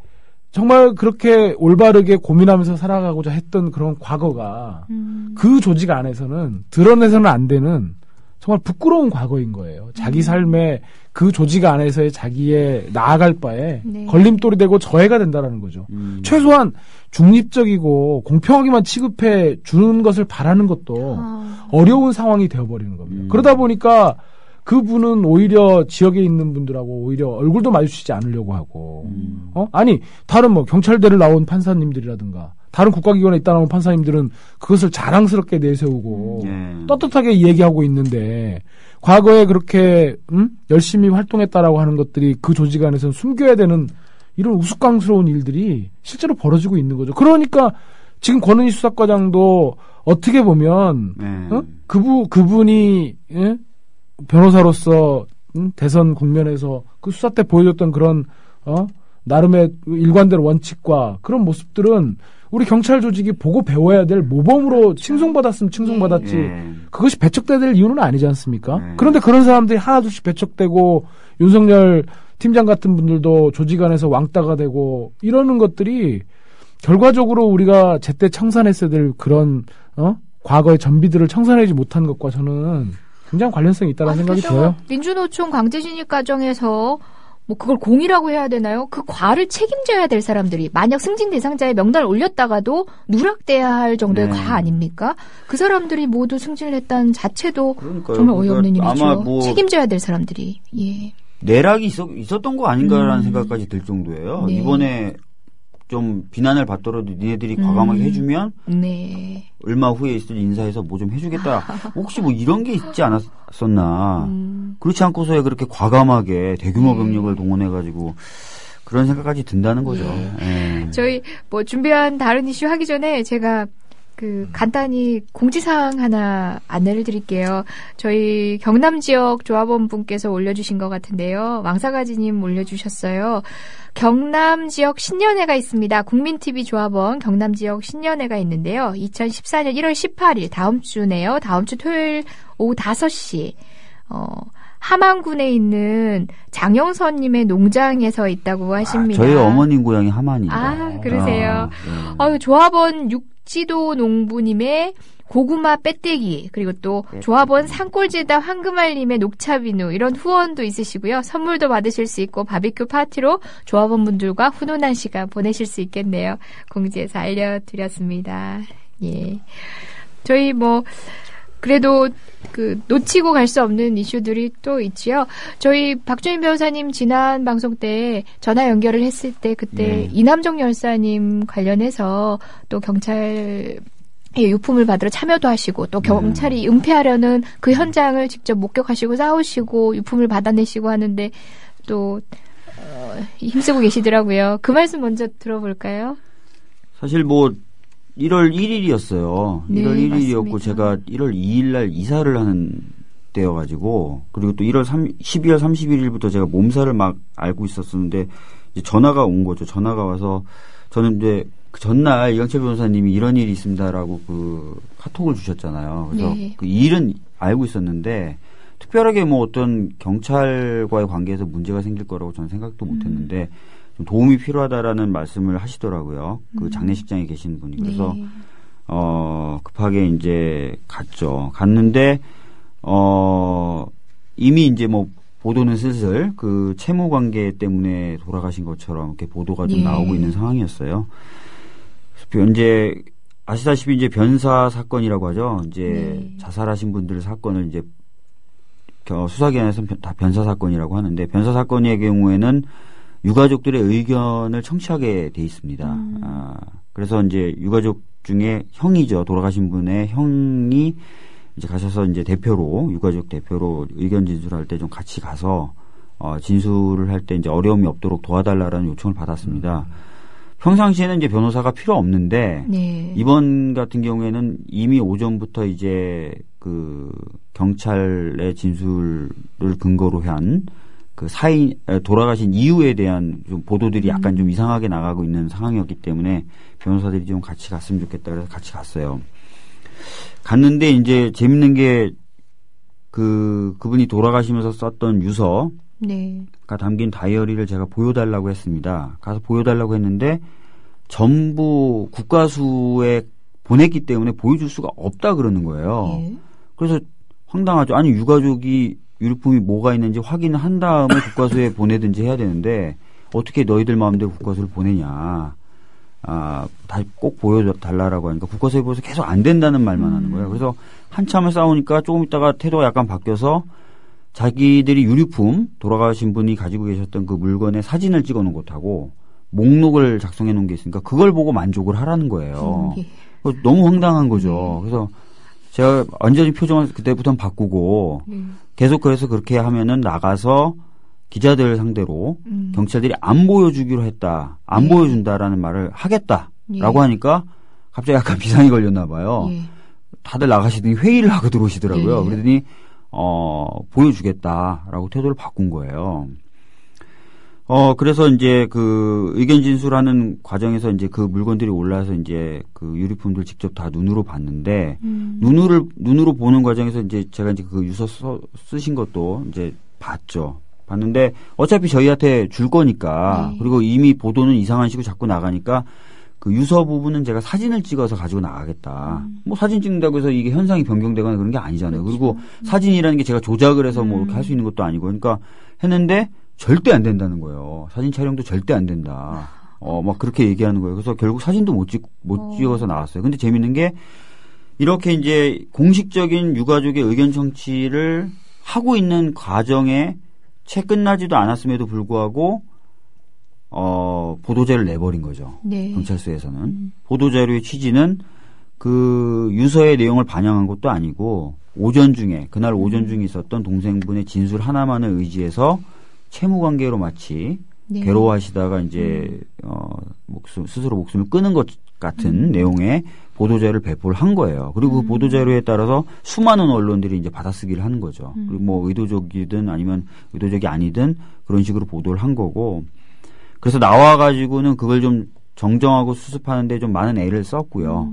정말 그렇게 올바르게 고민하면서 살아가고자 했던 그런 과거가 그 조직 안에서는 드러내서는 안 되는 정말 부끄러운 과거인 거예요. 자기 삶의 그 조직 안에서의 자기의 나아갈 바에 네. 걸림돌이 되고 저해가 된다라는 거죠. 최소한 중립적이고 공평하게만 취급해 주는 것을 바라는 것도 어려운 상황이 되어버리는 겁니다. 그러다 보니까 그분은 오히려 지역에 있는 분들하고 오히려 얼굴도 마주치지 않으려고 하고, 아니, 다른 뭐 경찰대를 나온 판사님들이라든가, 다른 국가기관에 있다 나온 판사님들은 그것을 자랑스럽게 내세우고, 떳떳하게 얘기하고 있는데, 과거에 그렇게, 열심히 활동했다라고 하는 것들이 그 조직 안에서는 숨겨야 되는 이런 우스꽝스러운 일들이 실제로 벌어지고 있는 거죠. 그러니까 지금 권은희 수사과장도 어떻게 보면, 그분이, 예? 변호사로서 대선 국면에서 그 수사 때 보여줬던 그런 나름의 일관된 원칙과 그런 모습들은 우리 경찰 조직이 보고 배워야 될 모범으로 칭송받았으면 칭송받았지 그것이 배척돼야 될 이유는 아니지 않습니까? 그런데 그런 사람들이 하나둘씩 배척되고 윤석열 팀장 같은 분들도 조직 안에서 왕따가 되고 이러는 것들이 결과적으로 우리가 제때 청산했어야 될 그런 과거의 전비들을 청산하지 못한 것과 저는 굉장히 관련성이 있다는 생각이 들어요. 민주노총 강제징용 과정에서 뭐 그걸 공이라고 해야 되나요? 그 과를 책임져야 될 사람들이 만약 승진 대상자의 명단을 올렸다가도 누락돼야 할 정도의 과 아닙니까? 그 사람들이 모두 승진을 했다는 자체도 그러니까요. 정말 어이없는 일이죠. 아마 뭐 책임져야 될 사람들이. 예. 내락이 있었던 거 아닌가라는 생각까지 들 정도예요. 네. 이번에 좀 비난을 받더라도 니네들이 과감하게 해주면 얼마 후에 있을 인사해서 뭐 좀 해주겠다. 혹시 뭐 이런 게 있지 않았었나. 그렇지 않고서야 그렇게 과감하게 대규모 병력을 동원해가지고 그런 생각까지 든다는 거죠. 저희 뭐 준비한 다른 이슈 하기 전에 제가 간단히 공지사항 하나 안내를 드릴게요. 저희 경남 지역 조합원 분께서 올려주신 것 같은데요. 왕사가지님 올려주셨어요. 경남 지역 신년회가 있습니다. 국민TV 조합원 경남 지역 신년회가 있는데요. 2014년 1월 18일 다음 주네요. 다음 주 토요일 오후 5시 함안군에 있는 장영선님의 농장에서 있다고 하십니다. 저희 어머님 고향이 함안이에요. 아, 그러세요. 조합원 육지도 농부님의 고구마 빼떼기 그리고 또 조합원 산골지다 황금알님의 녹차비누 이런 후원도 있으시고요. 선물도 받으실 수 있고 바비큐 파티로 조합원분들과 훈훈한 시간 보내실 수 있겠네요. 공지에서 알려드렸습니다. 예, 저희 뭐 그래도 놓치고 갈 수 없는 이슈들이 또 있지요. 저희 박주민 변호사님 지난 방송 때 전화 연결을 했을 때 그때 이남정 열사님 관련해서 또 경찰 유품을 받으러 참여도 하시고 또 경찰이 은폐하려는 그 현장을 직접 목격하시고 싸우시고 유품을 받아내시고 하는데 또 힘쓰고 계시더라고요. 그 말씀 먼저 들어볼까요? 사실 뭐 1월 1일이었어요. 네, 1월 1일이었고 맞습니다. 제가 1월 2일 날 이사를 하는 때여가지고 그리고 또 12월 31일부터 제가 몸살을 막 앓고 있었었는데 이제 전화가 온 거죠. 전화가 와서 저는 이제 그 전날 이강철 변호사님이 이런 일이 있습니다라고 그 카톡을 주셨잖아요. 그래서 그 일은 알고 있었는데 특별하게 뭐 어떤 경찰과의 관계에서 문제가 생길 거라고 저는 생각도 못했는데 좀 도움이 필요하다라는 말씀을 하시더라고요. 그 장례식장에 계신 분이. 그래서 급하게 이제 갔죠. 갔는데 이미 이제 뭐 보도는 슬슬 그 채무 관계 때문에 돌아가신 것처럼 이렇게 보도가 좀 나오고 있는 상황이었어요. 이제 아시다시피 이제 변사 사건이라고 하죠. 이제 자살하신 분들 사건을 이제 수사기관에서는 다 변사 사건이라고 하는데 변사 사건의 경우에는 유가족들의 의견을 청취하게 돼 있습니다. 그래서 이제 유가족 중에 형이죠. 돌아가신 분의 형이 이제 가셔서 이제 대표로 유가족 대표로 의견 진술할 때 좀 같이 가서 진술을 할 때 이제 어려움이 없도록 도와달라라는 요청을 받았습니다. 평상시에는 이제 변호사가 필요 없는데 이번 같은 경우에는 이미 오전부터 이제 그 경찰의 진술을 근거로 한 그 돌아가신 이유에 대한 좀 보도들이 약간 좀 이상하게 나가고 있는 상황이었기 때문에 변호사들이 좀 같이 갔으면 좋겠다 그래서 같이 갔어요. 갔는데 이제 재밌는 게 그분이 돌아가시면서 썼던 유서가 네. 담긴 다이어리를 제가 보여달라고 했습니다. 가서 보여달라고 했는데 전부 국과수에 보냈기 때문에 보여줄 수가 없다 그러는 거예요. 예. 그래서 황당하죠. 아니 유가족이 유류품이 뭐가 있는지 확인을 한 다음에 국과수에 보내든지 해야 되는데 어떻게 너희들 마음대로 국과수를 보내냐. 다 꼭 보여달라고 하니까 국과수에 보여서 계속 안 된다는 말만 하는 거예요. 그래서 한참을 싸우니까 조금 있다가 태도가 약간 바뀌어서 자기들이 유류품 돌아가신 분이 가지고 계셨던 그 물건에 사진을 찍어 놓은 것하고 목록을 작성해 놓은 게 있으니까 그걸 보고 만족을 하라는 거예요. 너무 황당한 거죠. 그래서 제가 완전히 표정을 그때부터는 바꾸고 계속 그래서 그렇게 하면은 나가서 기자들 상대로 경찰들이 안 보여주기로 했다. 안 보여준다라는 말을 하겠다라고 하니까 갑자기 약간 비상이 걸렸나 봐요. 다들 나가시더니 회의를 하고 들어오시더라고요. 그러더니 보여주겠다라고 태도를 바꾼 거예요. 그래서 이제 그 의견 진술하는 과정에서 이제 그 물건들이 올라서 이제 그 유류품들 직접 다 눈으로 봤는데, 눈으로 보는 과정에서 이제 제가 이제 그 유서 쓰신 것도 이제 봤는데 어차피 저희한테 줄 거니까, 그리고 이미 보도는 이상한 식으로 자꾸 나가니까 그 유서 부분은 제가 사진을 찍어서 가지고 나가겠다. 뭐 사진 찍는다고 해서 이게 현상이 변경되거나 그런 게 아니잖아요. 그렇죠. 그리고 사진이라는 게 제가 조작을 해서 뭐 이렇게 할 수 있는 것도 아니고, 그러니까 했는데 절대 안 된다는 거예요. 사진 촬영도 절대 안 된다. 막 그렇게 얘기하는 거예요. 그래서 결국 사진도 못 찍어서 나왔어요. 근데 재밌는 게 이렇게 이제 공식적인 유가족의 의견 청취를 하고 있는 과정에 채 끝나지도 않았음에도 불구하고 보도자를 내버린 거죠. 네. 경찰서에서는. 보도자료의 취지는 그 유서의 내용을 반영한 것도 아니고 그날 오전 중에 있었던 동생분의 진술 하나만을 의지해서 채무 관계로 마치 괴로워하시다가 이제 스스로 목숨을 끊은 것 같은 내용의 보도자료를 배포를 한 거예요. 그리고 그 보도자료에 따라서 수많은 언론들이 이제 받아쓰기를 하는 거죠. 그리고 뭐 의도적이든 아니면 의도적이 아니든 그런 식으로 보도를 한 거고. 그래서 나와가지고는 그걸 좀 정정하고 수습하는데 좀 많은 애를 썼고요.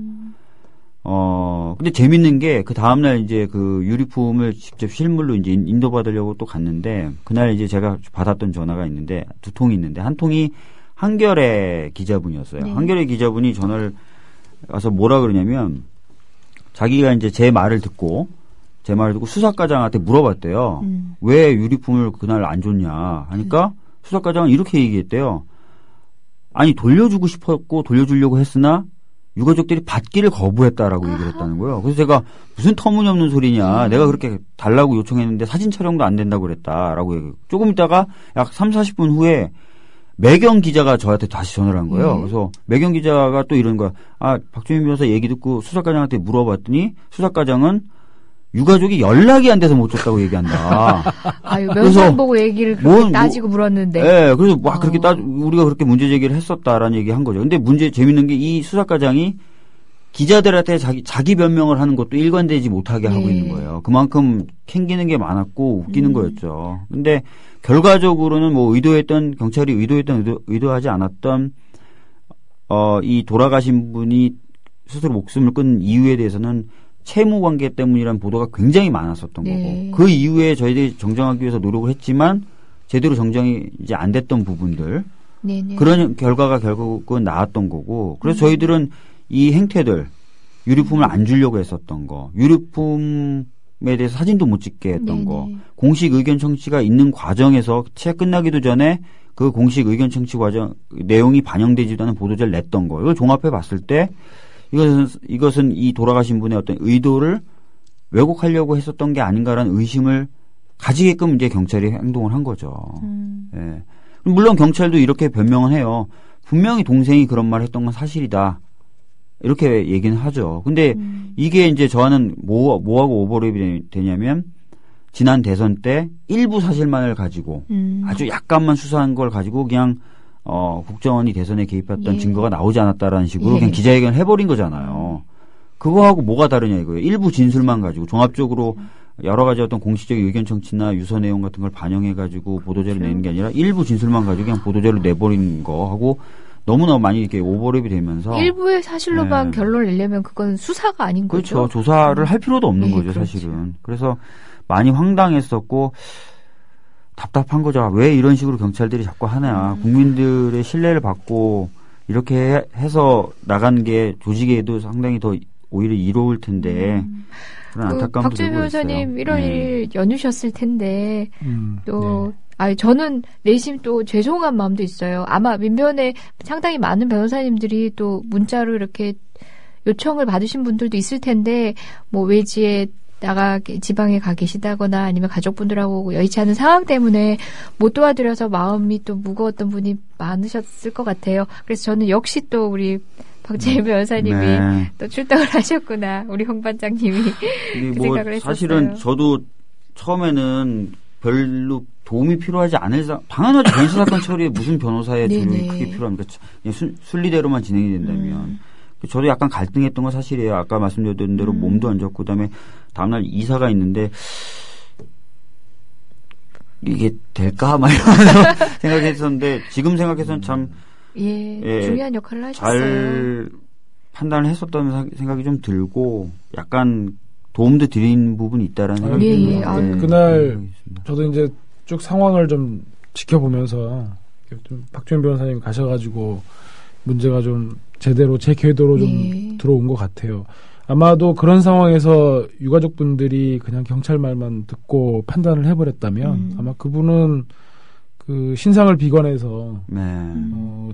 근데 재밌는 게 그 다음날 이제 그 유류품을 직접 실물로 이제 인도받으려고 또 갔는데 그날 이제 제가 받았던 전화가 있는데 두 통이 있는데 한 통이 한겨레 기자분이었어요. 네. 한겨레 기자분이 전화를 와서 뭐라 그러냐면 자기가 이제 제 말을 듣고 수사과장한테 물어봤대요. 왜 유류품을 그날 안 줬냐 하니까 수사과장은 이렇게 얘기했대요. 아니 돌려주고 싶었고 돌려주려고 했으나 유가족들이 받기를 거부했다라고 얘기를 했다는 거예요. 그래서 제가 무슨 터무니없는 소리냐. 내가 그렇게 달라고 요청했는데 사진 촬영도 안 된다고 그랬다라고 얘기해요. 조금 있다가 약 3, 40분 후에 매경 기자가 저한테 다시 전화를 한 거예요. 그래서 매경 기자가 또 이런 거야. 박주민 변호사 얘기 듣고 수사과장한테 물어봤더니 수사과장은 유가족이 연락이 안 돼서 못 줬다고 얘기한다. 면상 보고 얘기를 그렇게 따지고 물었는데. 네, 그래서 막 그렇게 우리가 그렇게 문제 제기를 했었다라는 얘기 한 거죠. 근데 재밌는 게 이 수사과장이 기자들한테 자기 변명을 하는 것도 일관되지 못하게 하고 있는 거예요. 그만큼 캥기는 게 많았고 웃기는 거였죠. 근데 결과적으로는 뭐 경찰이 의도하지 않았던 이 돌아가신 분이 스스로 목숨을 끊은 이유에 대해서는 채무 관계 때문이라는 보도가 굉장히 많았었던 거고 그 이후에 저희들이 정정하기 위해서 노력을 했지만 제대로 정정이 이제 안 됐던 부분들 그런 결과가 결국은 나왔던 거고 그래서 저희들은 이 행태들 유류품을 안 주려고 했었던 거 유류품에 대해서 사진도 못 찍게 했던 거 공식 의견 청취가 있는 과정에서 채 끝나기도 전에 그 공식 의견 청취 과정 내용이 반영되지도 않은 보도자를 냈던 거 이걸 종합해 봤을 때 이것은 이 돌아가신 분의 어떤 의도를 왜곡하려고 했었던 게 아닌가라는 의심을 가지게끔 이제 경찰이 행동을 한 거죠. 예. 물론 경찰도 이렇게 변명을 해요. 분명히 동생이 그런 말을 했던 건 사실이다. 이렇게 얘기는 하죠. 근데 이게 이제 저는 뭐하고 오버랩이 되냐면 지난 대선 때 일부 사실만을 가지고 아주 약간만 수사한 걸 가지고 그냥 국정원이 대선에 개입했던 증거가 나오지 않았다라는 식으로 그냥 기자회견을 해버린 거잖아요. 그거하고 뭐가 다르냐 이거예요. 일부 진술만 가지고 종합적으로 여러 가지 어떤 공식적인 의견 청취나 유서 내용 같은 걸 반영해가지고 보도자료 내는 게 아니라 일부 진술만 가지고 그냥 보도자료 내버린 거 하고 너무나 많이 이렇게 오버랩이 되면서 일부의 사실로만 결론을 내려면 그건 수사가 아닌 거죠. 그렇죠. 조사를 할 필요도 없는 거죠, 그렇죠. 사실은. 그래서 많이 황당했었고 답답한 거죠. 왜 이런 식으로 경찰들이 자꾸 하냐. 국민들의 신뢰를 받고 이렇게 해서 나간 게 조직에도 상당히 더 오히려 이로울 텐데 그런 안타까움도 박주민 변호사님 1월 1일 연휴셨을 텐데 또 네. 저는 내심 또 죄송한 마음도 있어요. 아마 민변에 상당히 많은 변호사님들이 또 문자로 이렇게 요청을 받으신 분들도 있을 텐데 뭐 외지에 지방에 가 계시다거나 아니면 가족분들하고 여의치 않은 상황 때문에 못 도와드려서 마음이 또 무거웠던 분이 많으셨을 것 같아요. 그래서 저는 역시 또 우리 박재민 변호사님이 또 출동을 하셨구나. 우리 홍 반장님이 그 생각을 했었어요. 사실은 저도 처음에는 별로 도움이 필요하지 않을 당연하죠. 변호사 사건 처리에 무슨 변호사의 도움이 크게 필요합니까? 그냥 순리대로만 진행이 된다면. 저도 약간 갈등했던 건 사실이에요. 아까 말씀드렸던 대로 몸도 안 좋고 그다음에 다음날 이사가 있는데 이게 될까? 막 이러면서 생각했었는데 지금 생각해서는 참 중요한 역할을 하셨어요. 잘 판단을 했었다는 생각이 좀 들고 약간 도움도 드린 부분이 있다라는 생각이 듭니다. 그날 저도 이제 쭉 상황을 좀 지켜보면서 좀 박주민 변호사님 가셔가지고 문제가 좀 제대로 제 궤도로 좀 들어온 것 같아요. 아마도 그런 상황에서 유가족분들이 그냥 경찰 말만 듣고 판단을 해버렸다면 아마 그분은 그 신상을 비관해서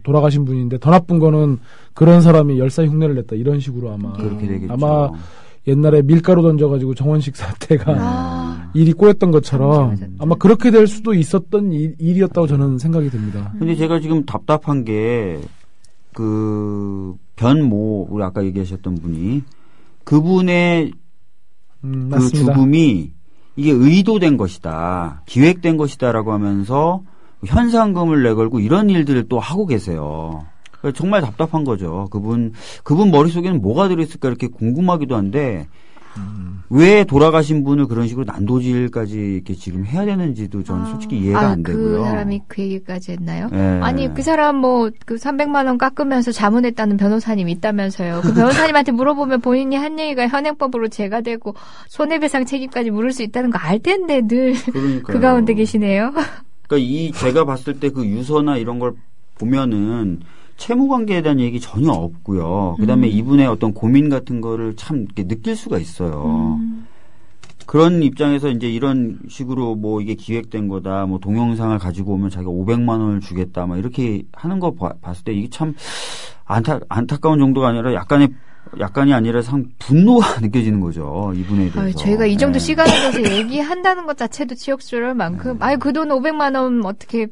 돌아가신 분인데 더 나쁜 거는 그런 사람이 열사의 흉내를 냈다 이런 식으로 아마 그렇게 되겠죠. 아마 옛날에 밀가루 던져가지고 정원식 사태가 일이 꼬였던 것처럼 아마 그렇게 될 수도 있었던 일이었다고 저는 생각이 듭니다. 근데 제가 지금 답답한 게 그 변모 우리 아까 얘기하셨던 분이 그분의 그 죽음이 이게 의도된 것이다, 기획된 것이다라고 하면서 현상금을 내걸고 이런 일들을 또 하고 계세요. 정말 답답한 거죠. 그분 머릿속에는 뭐가 들어있을까 이렇게 궁금하기도 한데 왜 돌아가신 분을 그런 식으로 난도질까지 이렇게 지금 해야 되는지도 저는 솔직히 이해가 안 되고요. 그 사람이 그 얘기까지 했나요? 네. 아니 그 사람 그 300만 원 깎으면서 자문했다는 변호사님이 있다면서요. 그 변호사님한테 물어보면 본인이 한 얘기가 현행법으로 제가되고 손해배상 책임까지 물을 수 있다는 거 알 텐데 늘 그 가운데 계시네요. 그러니까 제가 봤을 때 그 유서나 이런 걸 보면은 채무관계에 대한 얘기 전혀 없고요. 그다음에 이분의 어떤 고민 같은 거를 참 이렇게 느낄 수가 있어요. 그런 입장에서 이제 이런 식으로 뭐 이게 기획된 거다, 뭐 동영상을 가지고 오면 자기가 500만 원을 주겠다, 막 이렇게 하는 거 봤을 때 이게 참 안타까운 정도가 아니라 약간이 아니라 상 분노가 느껴지는 거죠. 이분에 대해서. 저희가 이 정도 시간을 내서 얘기한다는 것 자체도 치욕스러울 만큼, 그 돈 500만 원 어떻게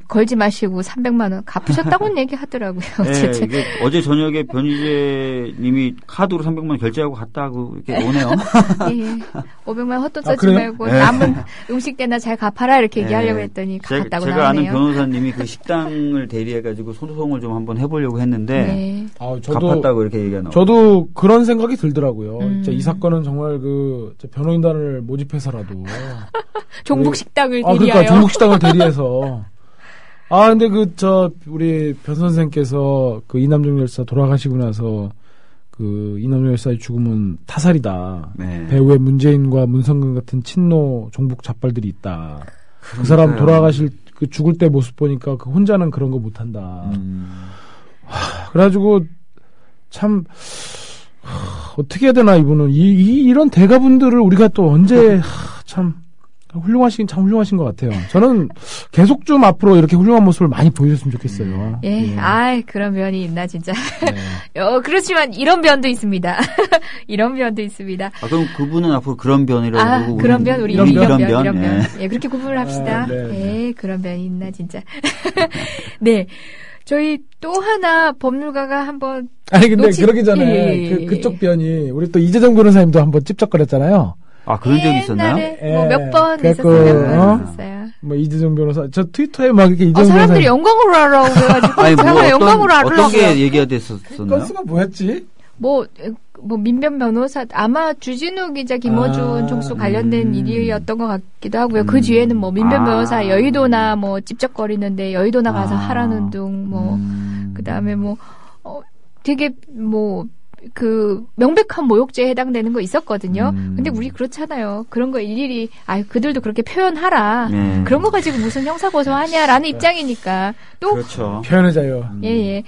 걸지 마시고 300만 원 갚으셨다고는 얘기하더라고요. 네, 이게 어제 저녁에 변희재 님이 카드로 300만 원 결제하고 갔다고 이렇게 오네요. 예. 500만 원 헛돈 쓰지 말고 남은 음식 때나 잘 갚아라 이렇게 얘기하려고 했더니 갚았다고 나오네요. 제가 아는 변호사님이 그 식당을 대리해가지고 소송을 좀 한번 해보려고 했는데 갚았다고 이렇게 얘기가 나와요. 저도 그런 생각이 들더라고요. 진짜 이 사건은 정말 변호인단을 모집해서라도 종북 식당을 대리하여. 그러니까 종북 식당을 대리해서. 근데 우리 변 선생께서 그 이남정 열사 돌아가시고 나서 그 이남정 열사의 죽음은 타살이다. 네. 배우의 문재인과 문성근 같은 친노 종북 잡발들이 있다. 그 사람 돌아가실 죽을 때 모습 보니까 그 혼자는 그런 거 못한다. 그래가지고 참 어떻게 해야 되나 이분은 이런 대가분들을 우리가 또 언제 참 훌륭하신 것 같아요. 저는 계속 좀 앞으로 이렇게 훌륭한 모습을 많이 보여줬으면 좋겠어요. 그런 면이 있나 진짜. 그렇지만 이런 면도 있습니다. 이런 면도 있습니다. 그럼 그분은 앞으로 그런 변이라고 부르고 그런 변, 우리 이런 변. 그렇게 구분을 합시다. 네. 그런 면이 있나 진짜. 네. 저희 또 하나 법률가가 한번 근데 그러기 전에 그쪽 변이 우리 또 이재정 변호사님도 한번 찝쩍거렸잖아요. 그런 적이 있었나요? 몇 번 있었어요. 뭐 이재정 변호사 저 트위터에 막 이렇게 이재정 사람들이 변호사 영광으로 하라고 그래가지고 아니 제가 영광으로 하려고 어떤 게 얘기가 됐었나요? 건수가 뭐였지? 뭐 민변 변호사 아마 주진우 기자 김어준 총수 관련된 일이었던 것 같기도 하고요. 그 뒤에는 뭐 민변 변호사 여의도나 뭐 찝쩍거리는데 여의도나 가서 하라는 등 뭐 그다음에 뭐 되게 뭐 그 명백한 모욕죄에 해당되는 거 있었거든요. 근데 우리 그렇잖아요. 그런 거 일일이 그들도 그렇게 표현하라. 그런 거 가지고 무슨 형사고소하냐라는 입장이니까 또 그렇죠. 표현의 자유. 예.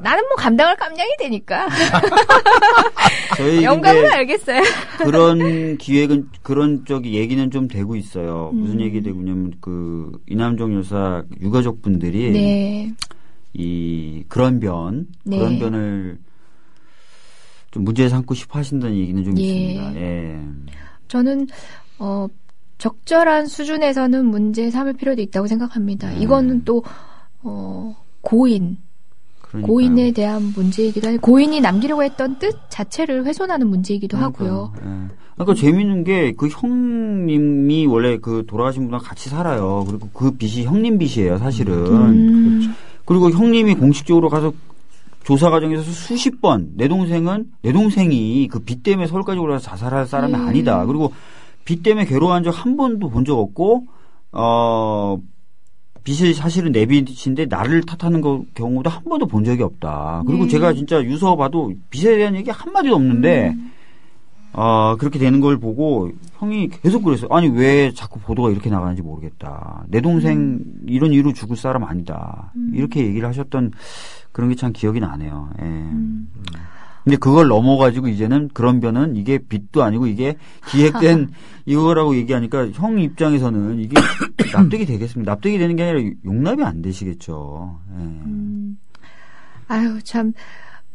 나는 뭐 감당할 깜냥이 되니까. 저희 영감은 알겠어요. 그런 기획은 그런 얘기는 좀 되고 있어요. 무슨 얘기 되고냐면 그 이남정 여사 유가족 분들이 네. 그런 변을 좀 문제 삼고 싶어 하신다는 얘기는 좀 있습니다. 예. 저는 적절한 수준에서는 문제 삼을 필요도 있다고 생각합니다. 이거는 또 고인에 대한 문제이기도 하고 고인이 남기려고 했던 뜻 자체를 훼손하는 문제이기도 하고요. 그러니까 재미있는 게 그 형님이 원래 그 돌아가신 분과 같이 살아요. 그리고 그 빚이 형님 빚이에요, 사실은. 그렇죠. 그리고 형님이 공식적으로 가서 조사 과정에서 수십 번 내 동생이 그 빚 때문에 서울까지 올라서 자살할 사람이 아니다. 그리고 빚 때문에 괴로워한 적 한 번도 본 적 없고 빚이 사실은 내 빚인데 나를 탓하는 경우도 한 번도 본 적이 없다. 그리고 제가 진짜 유서 봐도 빚에 대한 얘기 한마디도 없는데 그렇게 되는 걸 보고 형이 계속 그랬어요. 아니 왜 자꾸 보도가 이렇게 나가는지 모르겠다. 내 동생 이런 이유로 죽을 사람 아니다. 이렇게 얘기를 하셨던 그런 게 참 기억이 나네요. 예. 근데 그걸 넘어가지고 이제는 그런 변은 이게 빚도 아니고 이게 기획된 이거라고 얘기하니까 형 입장에서는 이게 납득이 되겠습니다. 납득이 되는 게 아니라 용납이 안 되시겠죠. 예. 아유 참.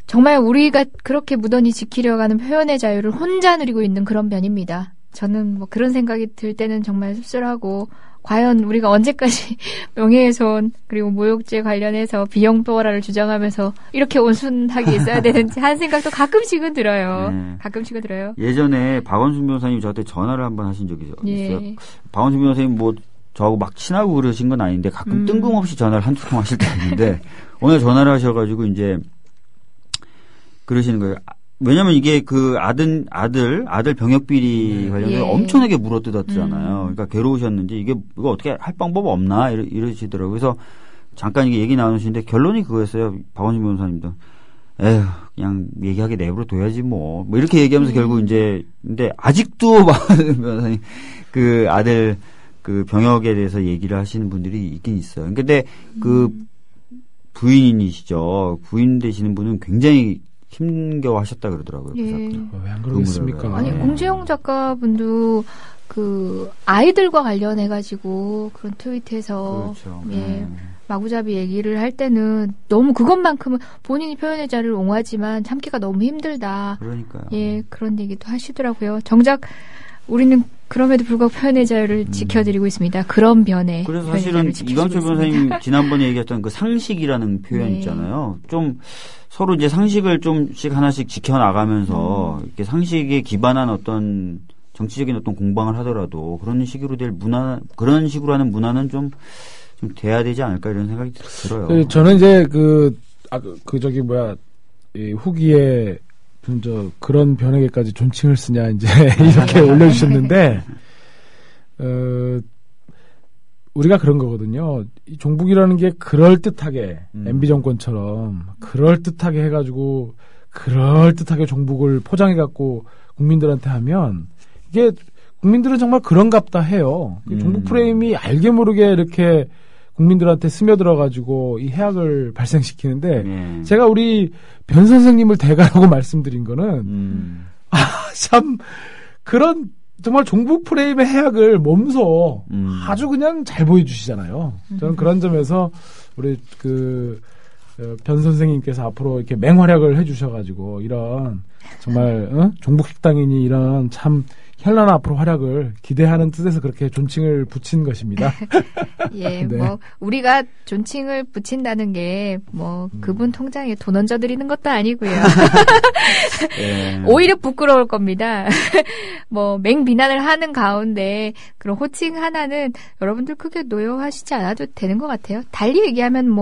정말 우리가 그렇게 무던히 지키려고 하는 표현의 자유를 혼자 누리고 있는 그런 변입니다. 저는 뭐 그런 생각이 들 때는 정말 씁쓸하고 과연 우리가 언제까지 명예훼손 그리고 모욕죄 관련해서 비영포화를 주장하면서 이렇게 온순하게 있어야 되는지 하는 생각도 가끔씩은 들어요. 가끔씩은 들어요. 예전에 박원순 변호사님이 저한테 전화를 한번 하신 적이 있어요. 박원순 변호사님 뭐 저하고 막 친하고 그러신 건 아닌데 가끔 뜬금없이 전화를 한두 통 하실 때 있는데 오늘 전화를 하셔가지고 이제 그러시는 거예요. 왜냐면 이게 그 아들 병역 비리 관련해서 엄청나게 물어뜯었잖아요. 그러니까 괴로우셨는지 이거 어떻게 할 방법 없나 이러시더라고요. 그래서 잠깐 이게 얘기 나누시는데 결론이 그거였어요. 박원순 변호사님도 에휴 그냥 얘기하게 내버려 둬야지 뭐 이렇게 얘기하면서 결국 이제 근데 아직도 박원순 변호사님 그 아들 그 병역에 대해서 얘기를 하시는 분들이 있긴 있어요. 근데 그 부인이시죠. 부인 되시는 분은 굉장히 힘겨워하셨다 그러더라고요. 왜 안 그러겠습니까? 아니 공재영 작가분도 그 아이들과 관련해가지고 그런 트윗에서 그렇죠. 마구잡이 얘기를 할 때는 너무 그것만큼은 본인이 표현의 자유를 옹호하지만 참기가 너무 힘들다. 그러니까요. 그런 얘기도 하시더라고요. 정작 우리는 그럼에도 불구하고 표현의 자유를 지켜드리고 있습니다. 그런 변에. 그래서 사실은 이광철 변호사님 지난번에 얘기했던 그 상식이라는 표현 있잖아요. 좀 서로 이제 상식을 좀씩 하나씩 지켜나가면서 이렇게 상식에 기반한 어떤 정치적인 어떤 공방을 하더라도 그런 식으로 그런 식으로 하는 문화는 좀 돼야 되지 않을까 이런 생각이 들어요. 저는 이제 이 후기에 그런 변에게까지 존칭을 쓰냐 이제 이렇게 올려주셨는데 우리가 그런 거거든요. 이 종북이라는 게 그럴듯하게 MB 정권처럼 그럴듯하게 해가지고 그럴듯하게 종북을 포장해갖고 국민들한테 하면 이게 국민들은 정말 그런갑다 해요. 종북 프레임이 알게 모르게 이렇게 국민들한테 스며들어가지고 이 해악을 발생시키는데 제가 우리 변 선생님을 대가라고 말씀드린 거는 참 그런 정말 종북 프레임의 해악을 몸소 아주 그냥 잘 보여주시잖아요. 저는 그런 점에서 우리 변 선생님께서 앞으로 이렇게 맹활약을 해주셔가지고 이런 정말 종북 식당인이 이런 참 현란한 앞으로 활약을 기대하는 뜻에서 그렇게 존칭을 붙인 것입니다. 네. 뭐 우리가 존칭을 붙인다는 게 뭐 그분 통장에 돈 얹어드리는 것도 아니고요. 오히려 부끄러울 겁니다. 뭐 맹비난을 하는 가운데 그런 호칭 하나는 여러분들 크게 노여하시지 않아도 되는 것 같아요. 달리 얘기하면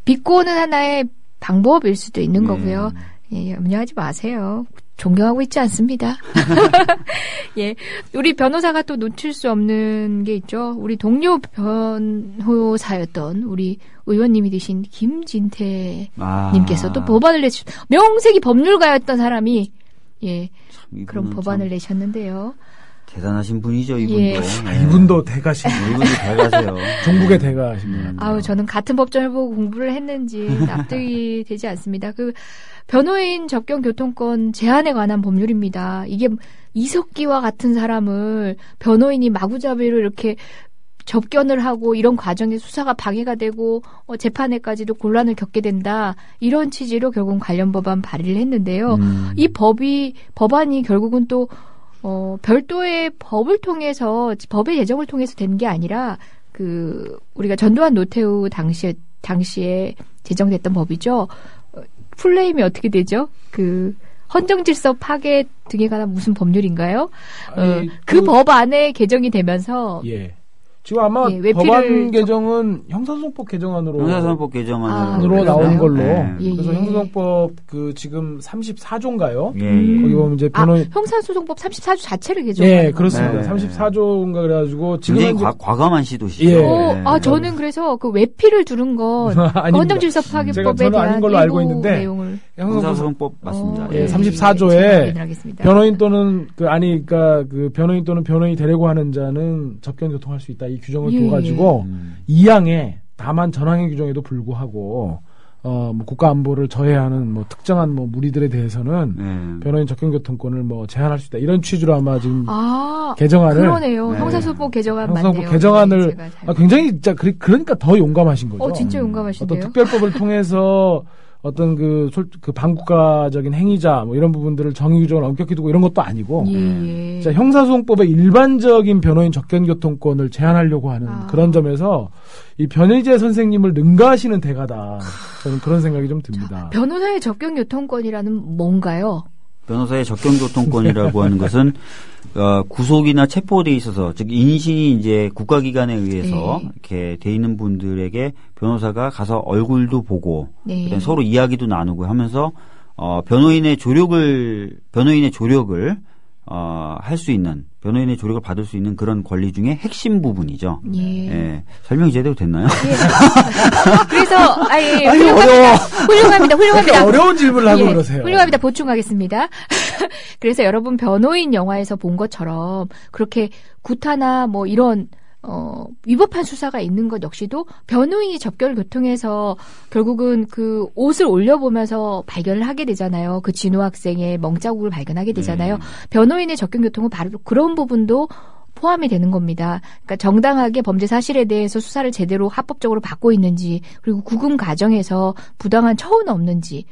비꼬는 하나의 방법일 수도 있는 거고요. 예, 염려하지 마세요. 존경하고 있지 않습니다. 예, 우리 변호사가 또 놓칠 수 없는 게 있죠. 우리 동료 변호사였던 우리 의원님이 되신 김진태 님께서 또 법안을 명색이 법률가였던 사람이 예, 그런 법안을 내셨는데요. 대단하신 분이죠, 이분도. 예. 이분도 대가신 분. 이분도 대가세요. 전국의 대가신 분. 아우, 저는 같은 법전을 보고 공부를 했는지 납득이 되지 않습니다. 그 변호인 접견 교통권 제한에 관한 법률입니다. 이게 이석기와 같은 사람을 변호인이 마구잡이로 이렇게 접견을 하고 이런 과정에 수사가 방해가 되고 재판에까지도 곤란을 겪게 된다. 이런 취지로 결국은 관련 법안 발의를 했는데요. 이 법안이 결국은 또 별도의 법을 통해서, 법의 제정을 통해서 된 게 아니라, 우리가 전두환 노태우 당시에 제정됐던 법이죠. 풀네임이 어떻게 되죠? 헌정질서 파괴 등에 관한 무슨 법률인가요? 아니, 그 법 안에 개정이 되면서. 예. 지금 아마 예, 법안 개정은 형사소송법 개정안으로 형사소송법 개정안으로 나온 걸로. 네. 그래서 형사소송법 지금 34조인가요? 예. 거기 보면 이제 형사소송법 34조 자체를 개정한 예, 그렇습니다. 네. 34조인가 그래가지고 지금 굉장히 과감한 시도시죠. 예. 네. 저는 그래서 그 외피를 두른 건 헌정질서 파괴법에 대한 아닌 걸로 알고 있는데 내용을 형사소송법 맞습니다. 예, 예. 34조에 확인하겠습니다. 변호인 또는 변호인 또는 변호인이 되려고 하는 자는 접견 교통할 수 있다. 이 규정을 둬가지고 2항에 다만 전항의 규정에도 불구하고 국가 안보를 저해하는 특정한 무리들에 대해서는 변호인 접견 교통권을 제한할 수 있다. 이런 취지로 아마 지금 개정안을 그러네요. 형사소송법 개정안 맞네요. 형사소송법 개정안을 굉장히 진짜 그러니까 더 용감하신 거죠. 진짜 용감하신데요. 어떤 특별법을 통해서 어떤 그 반국가적인 행위자 이런 부분들을 정의 규정을 엄격히 두고 이런 것도 아니고 자, 형사소송법의 일반적인 변호인 접견교통권을 제한하려고 하는 그런 점에서 이 변희재 선생님을 능가하시는 대가다. 저는 그런 생각이 좀 듭니다. 변호사의 접견교통권이라는 뭔가요? 변호사의 접견교통권이라고 하는 것은 구속이나 체포돼 있어서 즉 인신이 이제 국가기관에 의해서 이렇게 돼 있는 분들에게 변호사가 가서 얼굴도 보고 그다음에 서로 이야기도 나누고 하면서 변호인의 조력을 할 수 있는 변호인의 조력을 받을 수 있는 그런 권리 중에 핵심 부분이죠. 예. 설명이 제대로 됐나요? 그래서 훌륭합니다. 어려운 질문을 하고 그러세요. 훌륭합니다. 보충하겠습니다. 그래서 여러분 변호인 영화에서 본 것처럼 그렇게 구타나 이런 위법한 수사가 있는 것 역시도 변호인이 접견을 교통해서 결국은 그 옷을 올려보면서 발견을 하게 되잖아요. 그 진호 학생의 멍자국을 발견하게 되잖아요. 변호인의 접견 교통은 바로 그런 부분도 포함이 되는 겁니다. 그러니까 정당하게 범죄 사실에 대해서 수사를 제대로 합법적으로 받고 있는지, 그리고 구금 과정에서 부당한 처우는 없는지,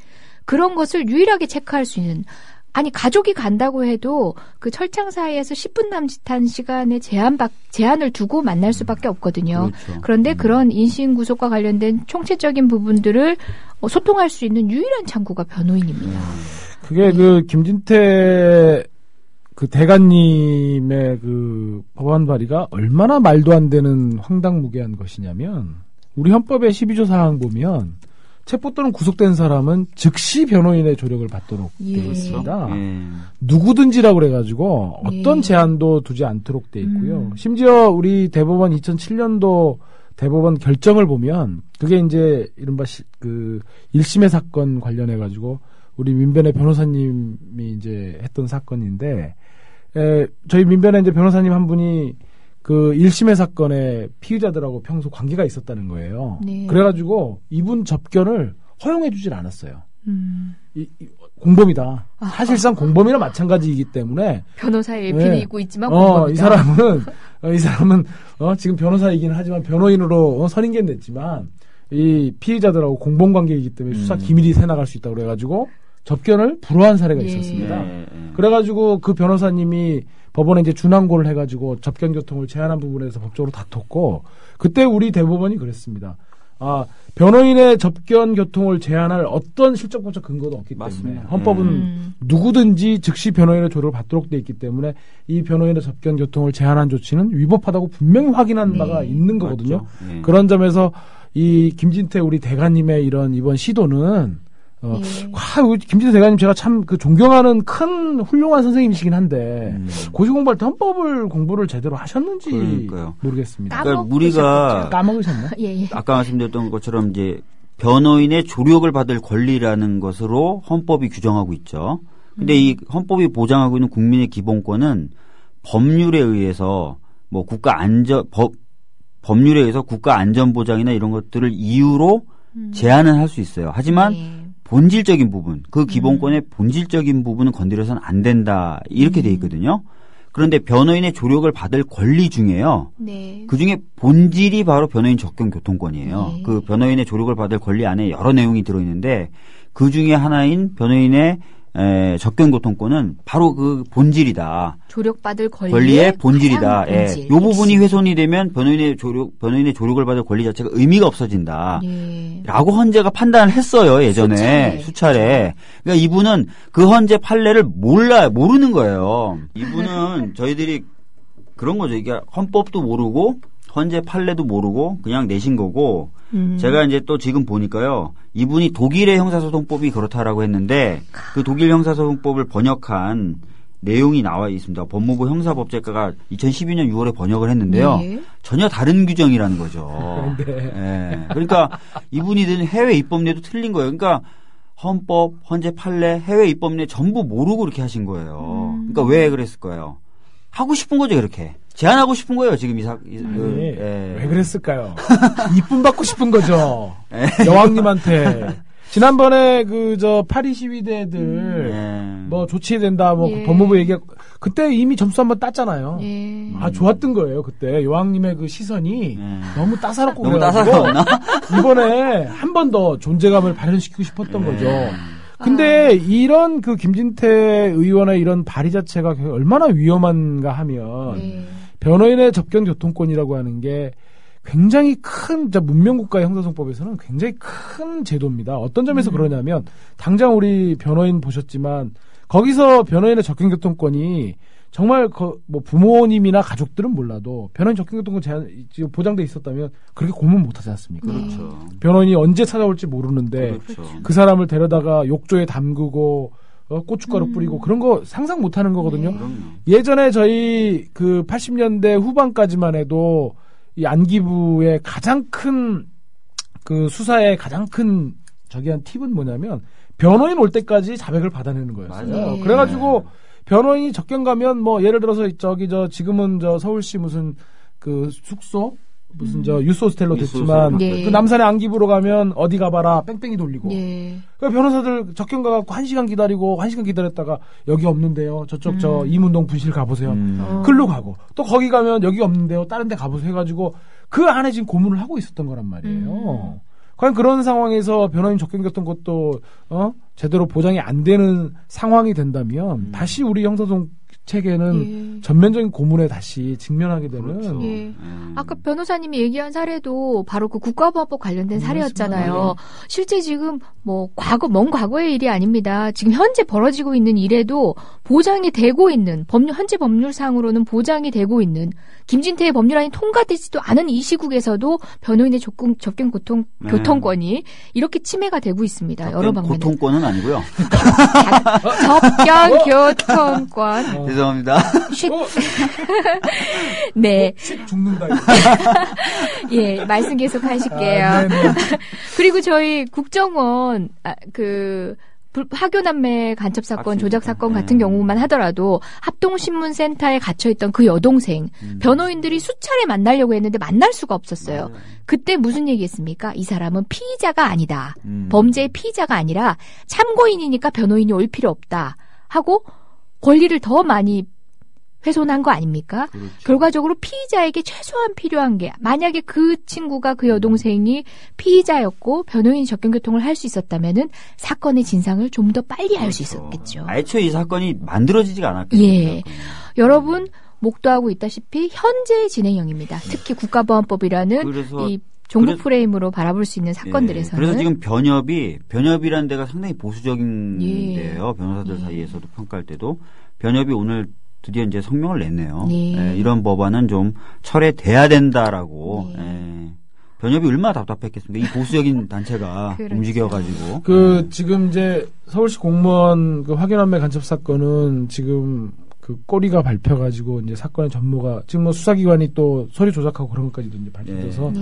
그런 것을 유일하게 체크할 수 있는, 가족이 간다고 해도 그 철창 사이에서 10분 남짓한 시간의 제한을 두고 만날 수밖에 없거든요. 그렇죠. 그런데 그런 인신구속과 관련된 총체적인 부분들을 소통할 수 있는 유일한 창구가 변호인입니다. 그게 김진태 대가님의 법안 발의가 얼마나 말도 안 되는 황당무계한 것이냐면, 우리 헌법의 12조 사항 보면 체포 또는 구속된 사람은 즉시 변호인의 조력을 받도록 되어 있습니다. 누구든지라고 그래가지고 어떤 제한도 두지 않도록 되어 있고요. 심지어 우리 대법원 2007년도 대법원 결정을 보면 그게 이제 이른바 1심의 사건 관련해가지고 우리 민변의 변호사님이 이제 했던 사건인데, 저희 민변의 이제 변호사님 한 분이 그 1심의 사건에 피의자들하고 평소 관계가 있었다는 거예요. 그래가지고 이분 접견을 허용해주질 않았어요. 공범이다. 사실상 공범이나 마찬가지이기 때문에 변호사의 예피는 있고 있지만 공범이다. 이 사람은 지금 변호사이기는 하지만 변호인으로 선임계는 됐지만 이 피의자들하고 공범 관계이기 때문에 수사 기밀이 새나갈 수 있다고 그래가지고 접견을 불허한 사례가 있었습니다. 그래가지고 그 변호사님이 법원에 이제 준항고를 해가지고 접견 교통을 제한한 부분에서 법적으로 다퉜고, 그때 우리 대법원이 그랬습니다. 변호인의 접견 교통을 제한할 어떤 실적법적 근거도 없기 때문에 맞습니다. 헌법은 누구든지 즉시 변호인의 조력을 받도록 돼 있기 때문에 이 변호인의 접견 교통을 제한한 조치는 위법하다고 분명히 확인한 바가 있는 거거든요. 그런 점에서 이 김진태 우리 대가님의 이번 시도는 김진태 대가님 제가 참 그 존경하는 큰 훌륭한 선생님이시긴 한데 고시 공부할 때 헌법을 공부를 제대로 하셨는지 그러니까요. 모르겠습니다. 그러니까 우리가 까먹으셨나? 예. 아까 말씀드렸던 것처럼 이제 변호인의 조력을 받을 권리라는 것으로 헌법이 규정하고 있죠. 근데 이 헌법이 보장하고 있는 국민의 기본권은 법률에 의해서 뭐 법률에 의해서 국가 안전 보장이나 이런 것들을 이유로 제한은 할 수 있어요. 하지만 본질적인 부분, 그 기본권의 본질적인 부분은 건드려서는 안 된다. 이렇게 돼 있거든요. 그런데 변호인의 조력을 받을 권리 중에요. 그중에 본질이 바로 변호인 접견 교통권이에요. 그 변호인의 조력을 받을 권리 안에 여러 내용이 들어있는데 그중에 하나인 변호인의 접견 교통권은 바로 그 본질이다. 조력받을 권리의 본질이다. 이 부분이 훼손이 되면 변호인의 조력을 받을 권리 자체가 의미가 없어진다. 라고 헌재가 판단을 했어요. 예전에 수차례. 그러니까 이분은 그 헌재 판례를 모르는 거예요. 이분은 저희들이 그런 거죠. 이게 헌법도 모르고 헌재 판례도 모르고 그냥 내신 거고 제가 이제 또 지금 보니까요. 이분이 독일의 형사소송법이 그렇다라고 했는데 그 독일 형사소송법을 번역한 내용이 나와 있습니다. 법무부 형사법제과가 2012년 6월에 번역을 했는데요. 전혀 다른 규정이라는 거죠. 그러니까 이분이 든 해외 입법례도 틀린 거예요. 그러니까 헌법, 헌재 판례, 해외 입법례 전부 모르고 그렇게 하신 거예요. 그러니까 왜 그랬을까요? 하고 싶은 거죠, 그렇게. 제안하고 싶은 거예요, 지금 왜 그랬을까요? 이쁨 받고 싶은 거죠. 여왕님한테. 지난번에 파리 시위대들 뭐 조치해야 된다, 법무부 얘기하고 그때 이미 점수 한번 땄잖아요. 좋았던 거예요, 그때. 여왕님의 그 시선이 너무 따사롭고 그래가지고 이번에 한 번 더 존재감을 발현시키고 싶었던 거죠. 근데 이런 그 김진태 의원의 이런 발의 자체가 얼마나 위험한가 하면 변호인의 접견 교통권이라고 하는 게 굉장히 큰 문명국가의 형사소송법에서는 굉장히 큰 제도입니다. 어떤 점에서 그러냐면 당장 우리 변호인 보셨지만 거기서 변호인의 접견 교통권이 정말 뭐 부모님이나 가족들은 몰라도 변호인 접견 교통권 보장돼 있었다면 그렇게 고문 못하지 않습니까? 그렇죠. 변호인이 언제 찾아올지 모르는데 그 사람을 데려다가 욕조에 담그고 고춧가루 뿌리고 그런 거 상상 못하는 거거든요. 예전에 저희 그 80년대 후반까지만 해도 이 안기부의 가장 큰 그 수사의 가장 큰 한 팁은 뭐냐면 변호인 올 때까지 자백을 받아내는 거였어요. 그래가지고 변호인이 접견 가면 뭐 예를 들어서 지금은 서울시 무슨 그 숙소 무슨 유소스텔로 됐지만 그 남산의 안기부로 가면 어디 가봐라 뺑뺑이 돌리고 그 변호사들 접견 가갖고 1시간 기다리고 1시간 기다렸다가 여기 없는데요 저쪽 이문동 분실 가보세요 글로 가고 또 거기 가면 여기 없는데요 다른 데 가보세요 해가지고 그 안에 지금 고문을 하고 있었던 거란 말이에요. 과연 그런 상황에서 변호인 접견 같은 것도 제대로 보장이 안 되는 상황이 된다면 다시 우리 형사소송 체계는 전면적인 고문에 다시 직면하게 되는. 그렇죠. 아까 변호사님이 얘기한 사례도 바로 그 국가보안법 관련된 사례였잖아요. 실제 지금 뭐 먼 과거의 일이 아닙니다. 지금 현재 벌어지고 있는 일에도 보장이 되고 있는 현재 법률상으로는 보장이 되고 있는 김진태의 법률안이 통과되지도 않은 이 시국에서도 변호인의 접견 교통권이 이렇게 침해가 되고 있습니다. 여러 방면에. 교통권은 아니고요. 접견 교통권. 죄송합니다. 네. 죽는다. 예, 말씀 계속 하실게요. 그리고 저희 국정원 하교남매 간첩사건, 조작사건 같은 경우만 하더라도 합동신문센터에 갇혀있던 그 여동생, 변호인들이 수차례 만나려고 했는데 만날 수가 없었어요. 그때 무슨 얘기했습니까? 이 사람은 피의자가 아니다. 범죄의 피의자가 아니라 참고인이니까 변호인이 올 필요 없다. 하고 권리를 더 많이 훼손한 거 아닙니까? 그렇죠. 결과적으로 피의자에게 최소한 필요한 게 만약에 그 친구가 그 여동생이 피의자였고 변호인 접견교통을 할 수 있었다면은 사건의 진상을 좀 더 빨리 알 수 있었겠죠. 애초에 이 사건이 만들어지지가 않았겠죠. 예. 여러분 목도하고 있다시피 현재 진행형입니다. 특히 국가보안법이라는 이 종북 프레임으로 바라볼 수 있는 사건들에서는. 그래서 지금 변협이라는 데가 상당히 보수적인 데예요. 변호사들 사이에서도 평가할 때도. 변협이 오늘 드디어 이제 성명을 냈네요. 이런 법안은 좀 철회돼야 된다라고 변협이 얼마나 답답했겠습니까? 이 보수적인 단체가 그렇죠. 움직여가지고. 지금 이제 서울시 공무원 그 확인원매 간첩 사건은 지금 그 꼬리가 밟혀가지고 이제 사건의 전모가 지금 뭐 수사기관이 또 서류 조작하고 그런 것까지도 이제 밝혀져서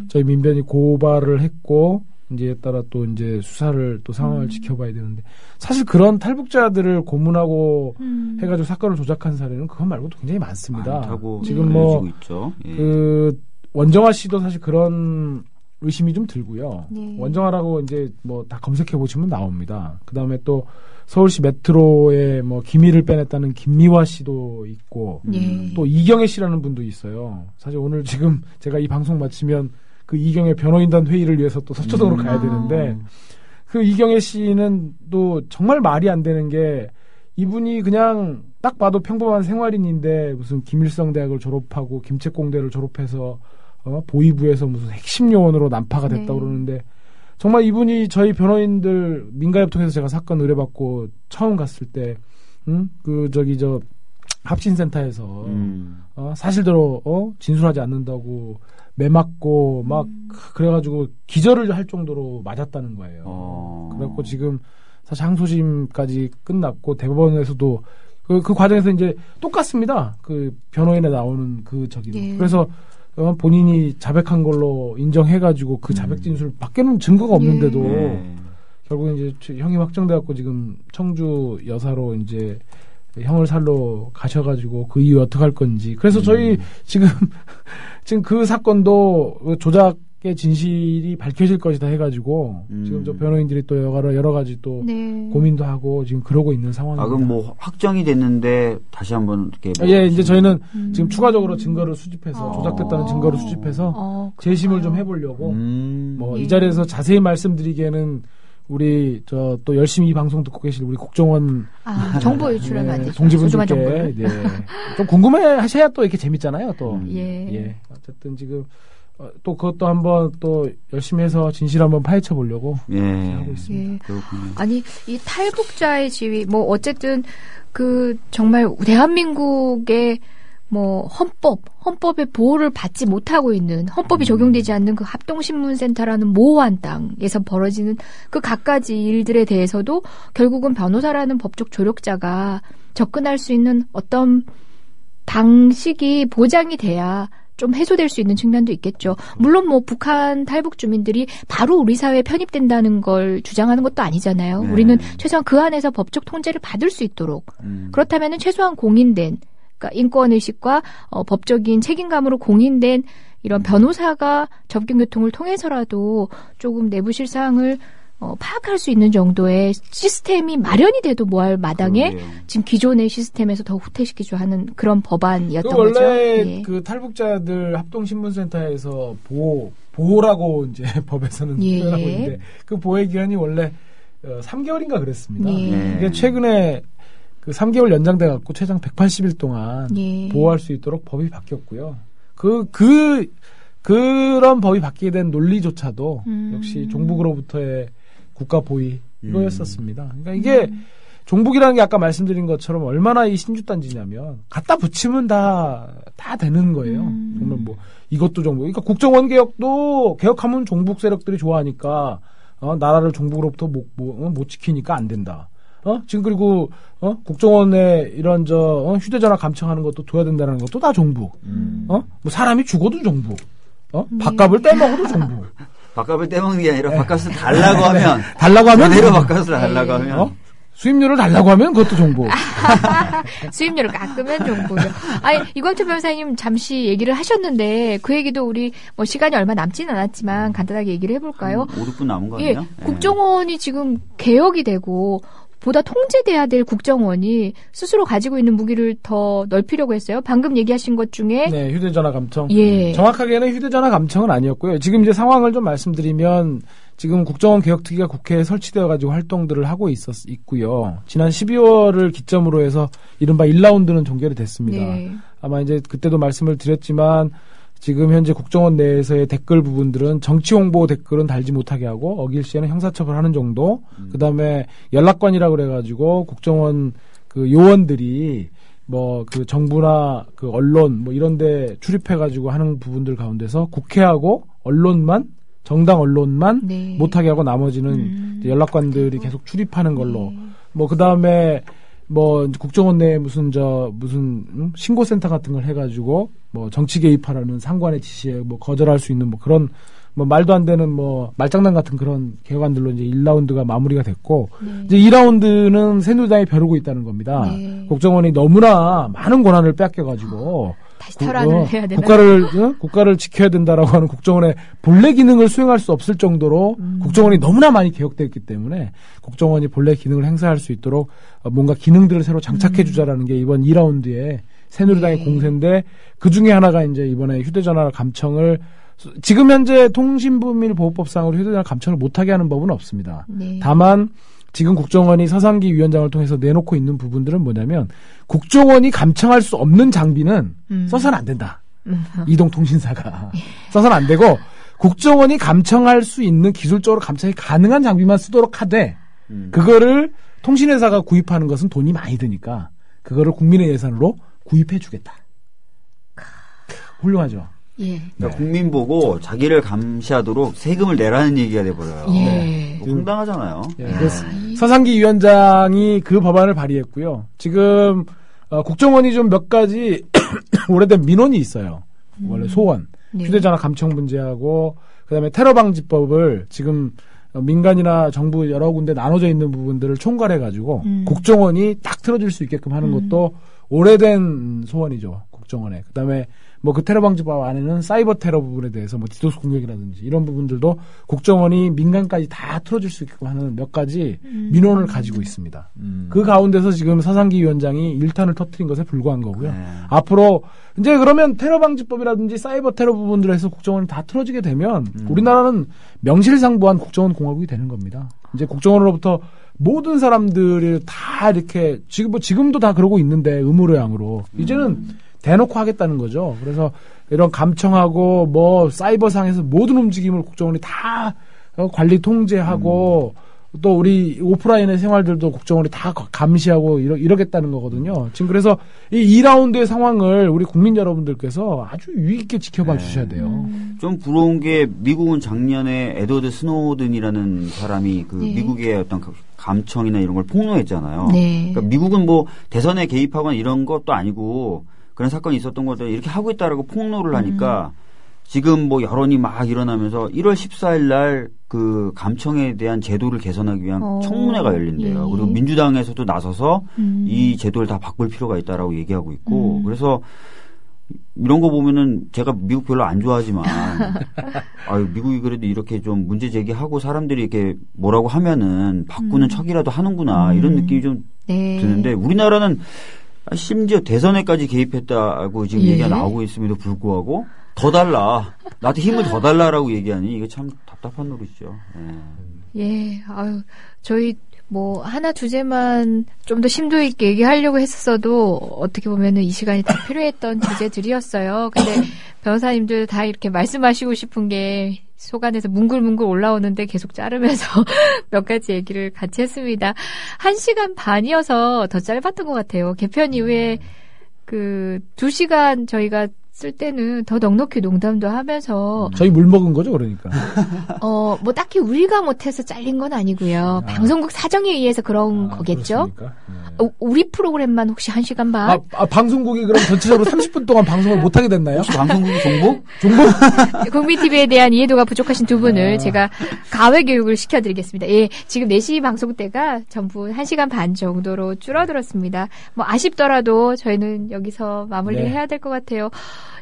저희 민변이 고발을 했고 이제에 따라 또 이제 수사를 또 상황을 지켜봐야 되는데 사실 그런 탈북자들을 고문하고 해가지고 사건을 조작한 사례는 그것 말고도 굉장히 많습니다. 많다고 지금 뭐 있죠. 예. 그 원정아 씨도 사실 그런 의심이 좀 들고요. 네. 원정아라고 이제 뭐 다 검색해 보시면 나옵니다. 그 다음에 또 서울시 메트로에 뭐 기밀을 빼냈다는 김미화 씨도 있고 네. 또 이경애 씨라는 분도 있어요. 사실 오늘 지금 제가 이 방송 마치면 그 이경애 변호인단 회의를 위해서 또 서초동으로 가야 되는데 그 이경애 씨는 또 정말 말이 안 되는 게 이분이 그냥 딱 봐도 평범한 생활인인데 무슨 김일성 대학을 졸업하고 김책공대를 졸업해서 보위부에서 무슨 핵심 요원으로 난파가 됐다고 그러는데 정말 이분이 저희 변호인들 민가협 통해서 제가 사건 의뢰받고 처음 갔을 때 저 합신센터에서 사실대로 진술하지 않는다고 매맞고 막 그래가지고 기절을 할 정도로 맞았다는 거예요. 그래갖고 지금 사실 항소심까지 끝났고 대법원에서도 그 과정에서 이제 똑같습니다. 그 변호인에 나오는 그 저기도. 예. 그래서 본인이 자백한 걸로 인정해가지고 그 자백 진술 밖에는 증거가 없는데도 결국은 이제 형이 확정돼갖고 지금 청주 여사로 이제 형을 살러 가셔가지고 그 이후 어떻게 할 건지. 그래서 저희 지금 그 사건도 조작의 진실이 밝혀질 것이다 해가지고 지금 저 변호인들이 또 여러 가지 또 고민도 하고 지금 그러고 있는 상황입니다. 그럼 뭐 확정이 됐는데 다시 한번 이렇게 예, 이제 저희는 지금 추가적으로 증거를 수집해서 조작됐다는 증거를 수집해서 재심을 좀 해보려고 뭐 이 자리에서 자세히 말씀드리기에는 우리 또 열심히 이 방송 듣고 계실 우리 국정원 정보 유출하면 안 되죠. 동지분들께 좀 궁금해 하셔야 또 이렇게 재밌잖아요. 또 예. 어쨌든 지금 또 그것도 한번 또 열심히 해서 진실 한번 파헤쳐 보려고 하고 있습니다. 예. 아니 이 탈북자의 지위 뭐 어쨌든 그 정말 대한민국의 뭐 헌법의 보호를 받지 못하고 있는 헌법이 적용되지 않는 그 합동신문센터라는 모호한 땅에서 벌어지는 그 갖가지 일들에 대해서도 결국은 변호사라는 법적 조력자가 접근할 수 있는 어떤 방식이 보장이 돼야 좀 해소될 수 있는 측면도 있겠죠. 물론 뭐 북한 탈북 주민들이 바로 우리 사회에 편입된다는 걸 주장하는 것도 아니잖아요. 우리는 최소한 그 안에서 법적 통제를 받을 수 있도록 그렇다면은 최소한 공인된 그러니까 인권의식과 법적인 책임감으로 공인된 이런 변호사가 접견교통을 통해서라도 조금 내부실 사항을 파악할 수 있는 정도의 시스템이 마련이 돼도 뭐할 마당에 지금 기존의 시스템에서 더 후퇴시키려 하는 그런 법안이었던 거죠. 원래 그 탈북자들 합동신문센터에서 보호라고 이제 법에서는 표현하고 있는데 그 보호 기간이 원래 3개월인가 그랬습니다. 이게 최근에 그 3개월 연장돼 갖고 최장 180일 동안 보호할 수 있도록 법이 바뀌었고요. 그런 법이 바뀌게 된 논리조차도 역시 종북으로부터의 국가 보위 이거였었습니다. 그러니까 이게 종북이라는 게 아까 말씀드린 것처럼 얼마나 이 신주단지냐면 갖다 붙이면 다 되는 거예요. 정말 뭐 이것도 종북. 그러니까 국정원 개혁도 개혁하면 종북 세력들이 좋아하니까 나라를 종북으로부터 못 지키니까 안 된다. 지금 그리고 국정원에 이런 휴대전화 감청하는 것도 둬야 된다는 것도 다 종북. 뭐 사람이 죽어도 종북. 밥값을 떼먹어도 종북. 밥값을 떼먹는 게 아니라 밥값을 달라고 하면 그대로 밥값을 달라고 하면 수입료를 달라고 하면 그것도 종북. 수입료를 깎으면 종북이요. 아니 이광철 변호사님 잠시 얘기를 하셨는데 그 얘기도 우리 뭐 시간이 얼마 남지는 않았지만 간단하게 얘기를 해볼까요? 5, 6분 남은 거 아니에요? 국정원이 지금 개혁이 되고 보다 통제돼야 될 국정원이 스스로 가지고 있는 무기를 더 넓히려고 했어요. 방금 얘기하신 것 중에 휴대전화 감청. 정확하게는 휴대전화 감청은 아니었고요. 지금 이제 상황을 좀 말씀드리면 지금 국정원 개혁특위가 국회에 설치되어 가지고 활동들을 하고 있고요. 지난 12월을 기점으로 해서 이른바 1라운드는 종결이 됐습니다. 아마 이제 그때도 말씀을 드렸지만 지금 현재 국정원 내에서의 댓글 부분들은 정치 홍보 댓글은 달지 못하게 하고 어길 시에는 형사처벌하는 정도. 그다음에 연락관이라고 그래가지고 국정원 그 요원들이 뭐 그 정부나 그 언론 뭐 이런데 출입해가지고 하는 부분들 가운데서 국회하고 언론만 정당 언론만 네. 못하게 하고 나머지는 연락관들이 계속 출입하는 걸로. 네. 뭐 그다음에 뭐 국정원 내에 무슨 신고센터 같은 걸 해가지고 뭐 정치 개입하라는 상관의 지시에 뭐 거절할 수 있는 뭐 그런 뭐 말도 안 되는 뭐 말장난 같은 그런 개혁안들로 이제 1라운드가 마무리가 됐고 네. 이제 2라운드는 새누리당이 벼르고 있다는 겁니다. 네. 국정원이 너무나 많은 권한을 뺏겨가지고 다시 탈환을 해야 되나? 국가를 지켜야 된다라고 하는 국정원의 본래 기능을 수행할 수 없을 정도로 국정원이 너무나 많이 개혁됐기 때문에 국정원이 본래 기능을 행사할 수 있도록 뭔가 기능들을 새로 장착해 주자라는 게 이번 2라운드에 새누리당의 네. 공세인데 그 중에 하나가 이제 이번에 휴대전화 감청을 지금 현재 통신부밀보호법상으로 휴대전화 감청을 못하게 하는 법은 없습니다. 네. 다만 지금 국정원이 서상기 위원장을 통해서 내놓고 있는 부분들은 뭐냐면 국정원이 감청할 수 없는 장비는 써서는 안 된다. 이동통신사가 써서는 안 되고 국정원이 감청할 수 있는 기술적으로 감청이 가능한 장비만 쓰도록 하되 그거를 통신회사가 구입하는 것은 돈이 많이 드니까 그거를 국민의 예산으로 구입해 주겠다. 훌륭하죠. 예. 그러니까 국민 보고 자기를 감시하도록 세금을 내라는 얘기가 돼버려요. 예. 황당하잖아요. 예, 그래서 서상기 위원장이 그 법안을 발의했고요. 지금 국정원이 좀 몇 가지 오래된 민원이 있어요. 원래 소원, 네. 휴대전화 감청 문제하고 그다음에 테러방지법을 지금 민간이나 정부 여러 군데 나눠져 있는 부분들을 총괄해가지고 국정원이 딱 틀어질 수 있게끔 하는 것도 오래된 소원이죠. 국정원에. 그다음에 뭐 그 테러방지법 안에는 사이버 테러 부분에 대해서 뭐 디도스 공격이라든지 이런 부분들도 국정원이 민간까지 다 틀어질 수 있게끔 하는 몇 가지 민원을 가지고 있습니다. 그 가운데서 지금 서상기 위원장이 일탄을 터뜨린 것에 불과한 거고요. 앞으로 이제 그러면 테러방지법이라든지 사이버 테러 부분들에서 국정원이 다 틀어지게 되면 우리나라는 명실상부한 국정원 공화국이 되는 겁니다. 이제 국정원으로부터 모든 사람들이 다 이렇게 지금도 다 그러고 있는데 의무로양으로 이제는 대놓고 하겠다는 거죠. 그래서 이런 감청하고 뭐 사이버상에서 모든 움직임을 국정원이 다 관리 통제하고 또 우리 오프라인의 생활들도 국정원이 다 감시하고 이러겠다는 거거든요. 지금 그래서 이 2라운드의 상황을 우리 국민 여러분들께서 아주 유의 깊게 지켜봐 주셔야 돼요. 좀 부러운 게 미국은 작년에 에드워드 스노든이라는 사람이 그 네. 미국의 어떤 감청이나 이런 걸 폭로했잖아요. 네. 그러니까 미국은 뭐 대선에 개입하거나 이런 것도 아니고 그런 사건이 있었던 것들 이렇게 하고 있다라고 폭로를 하니까 지금 뭐 여론이 막 일어나면서 1월 14일 날 그 감청에 대한 제도를 개선하기 위한 청문회가 열린대요. 예. 그리고 민주당에서도 나서서 이 제도를 다 바꿀 필요가 있다라고 얘기하고 있고 그래서 이런 거 보면은 제가 미국 별로 안 좋아하지만 아유 미국이 그래도 이렇게 좀 문제 제기하고 사람들이 이렇게 뭐라고 하면은 바꾸는 척이라도 하는구나 이런 느낌이 좀 네. 드는데 우리나라는 심지어 대선에까지 개입했다고 지금 예. 얘기가 나오고 있음에도 불구하고 더 달라 나한테 힘을 더 달라라고 얘기하니 이게 참 답답한 노릇이죠. 예, 아유, 저희 뭐 하나 주제만 좀 더 심도 있게 얘기하려고 했었어도 어떻게 보면은 이 시간이 다 필요했던 주제들이었어요. 근데 변호사님들 다 이렇게 말씀하시고 싶은 게 속안에서 뭉글뭉글 올라오는데 계속 자르면서 몇 가지 얘기를 같이 했습니다. 1시간 반이어서 더 짧았던 것 같아요. 개편 이후에 그 2시간 저희가 쓸 때는 더 넉넉히 농담도 하면서 저희 물 먹은 거죠, 그러니까. 뭐 딱히 우리가 못해서 잘린 건 아니고요. 방송국 사정에 의해서 그런 거겠죠. 그렇습니까? 우리 프로그램만 혹시 1시간 반? 방송국이 그럼 전체적으로 30분 동안 방송을 못하게 됐나요? 혹시 방송국이 종목? 국민TV에 대한 이해도가 부족하신 두 분을 제가 가외 교육을 시켜드리겠습니다. 예, 지금 4시 방송 때가 전부 1시간 반 정도로 줄어들었습니다. 뭐 아쉽더라도 저희는 여기서 마무리를 네. 해야 될 것 같아요.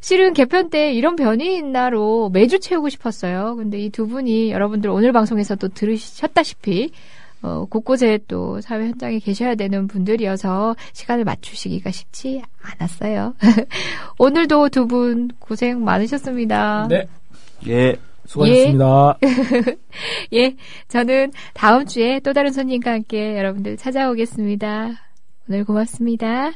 실은 개편 때 이런 변이 있나로 매주 채우고 싶었어요. 근데 이 두 분이 여러분들 오늘 방송에서도 들으셨다시피 곳곳에 또 사회 현장에 계셔야 되는 분들이어서 시간을 맞추시기가 쉽지 않았어요. 오늘도 두 분 고생 많으셨습니다. 네. 예. 수고하셨습니다. 예, 저는 다음 주에 또 다른 손님과 함께 여러분들 찾아오겠습니다. 오늘 고맙습니다.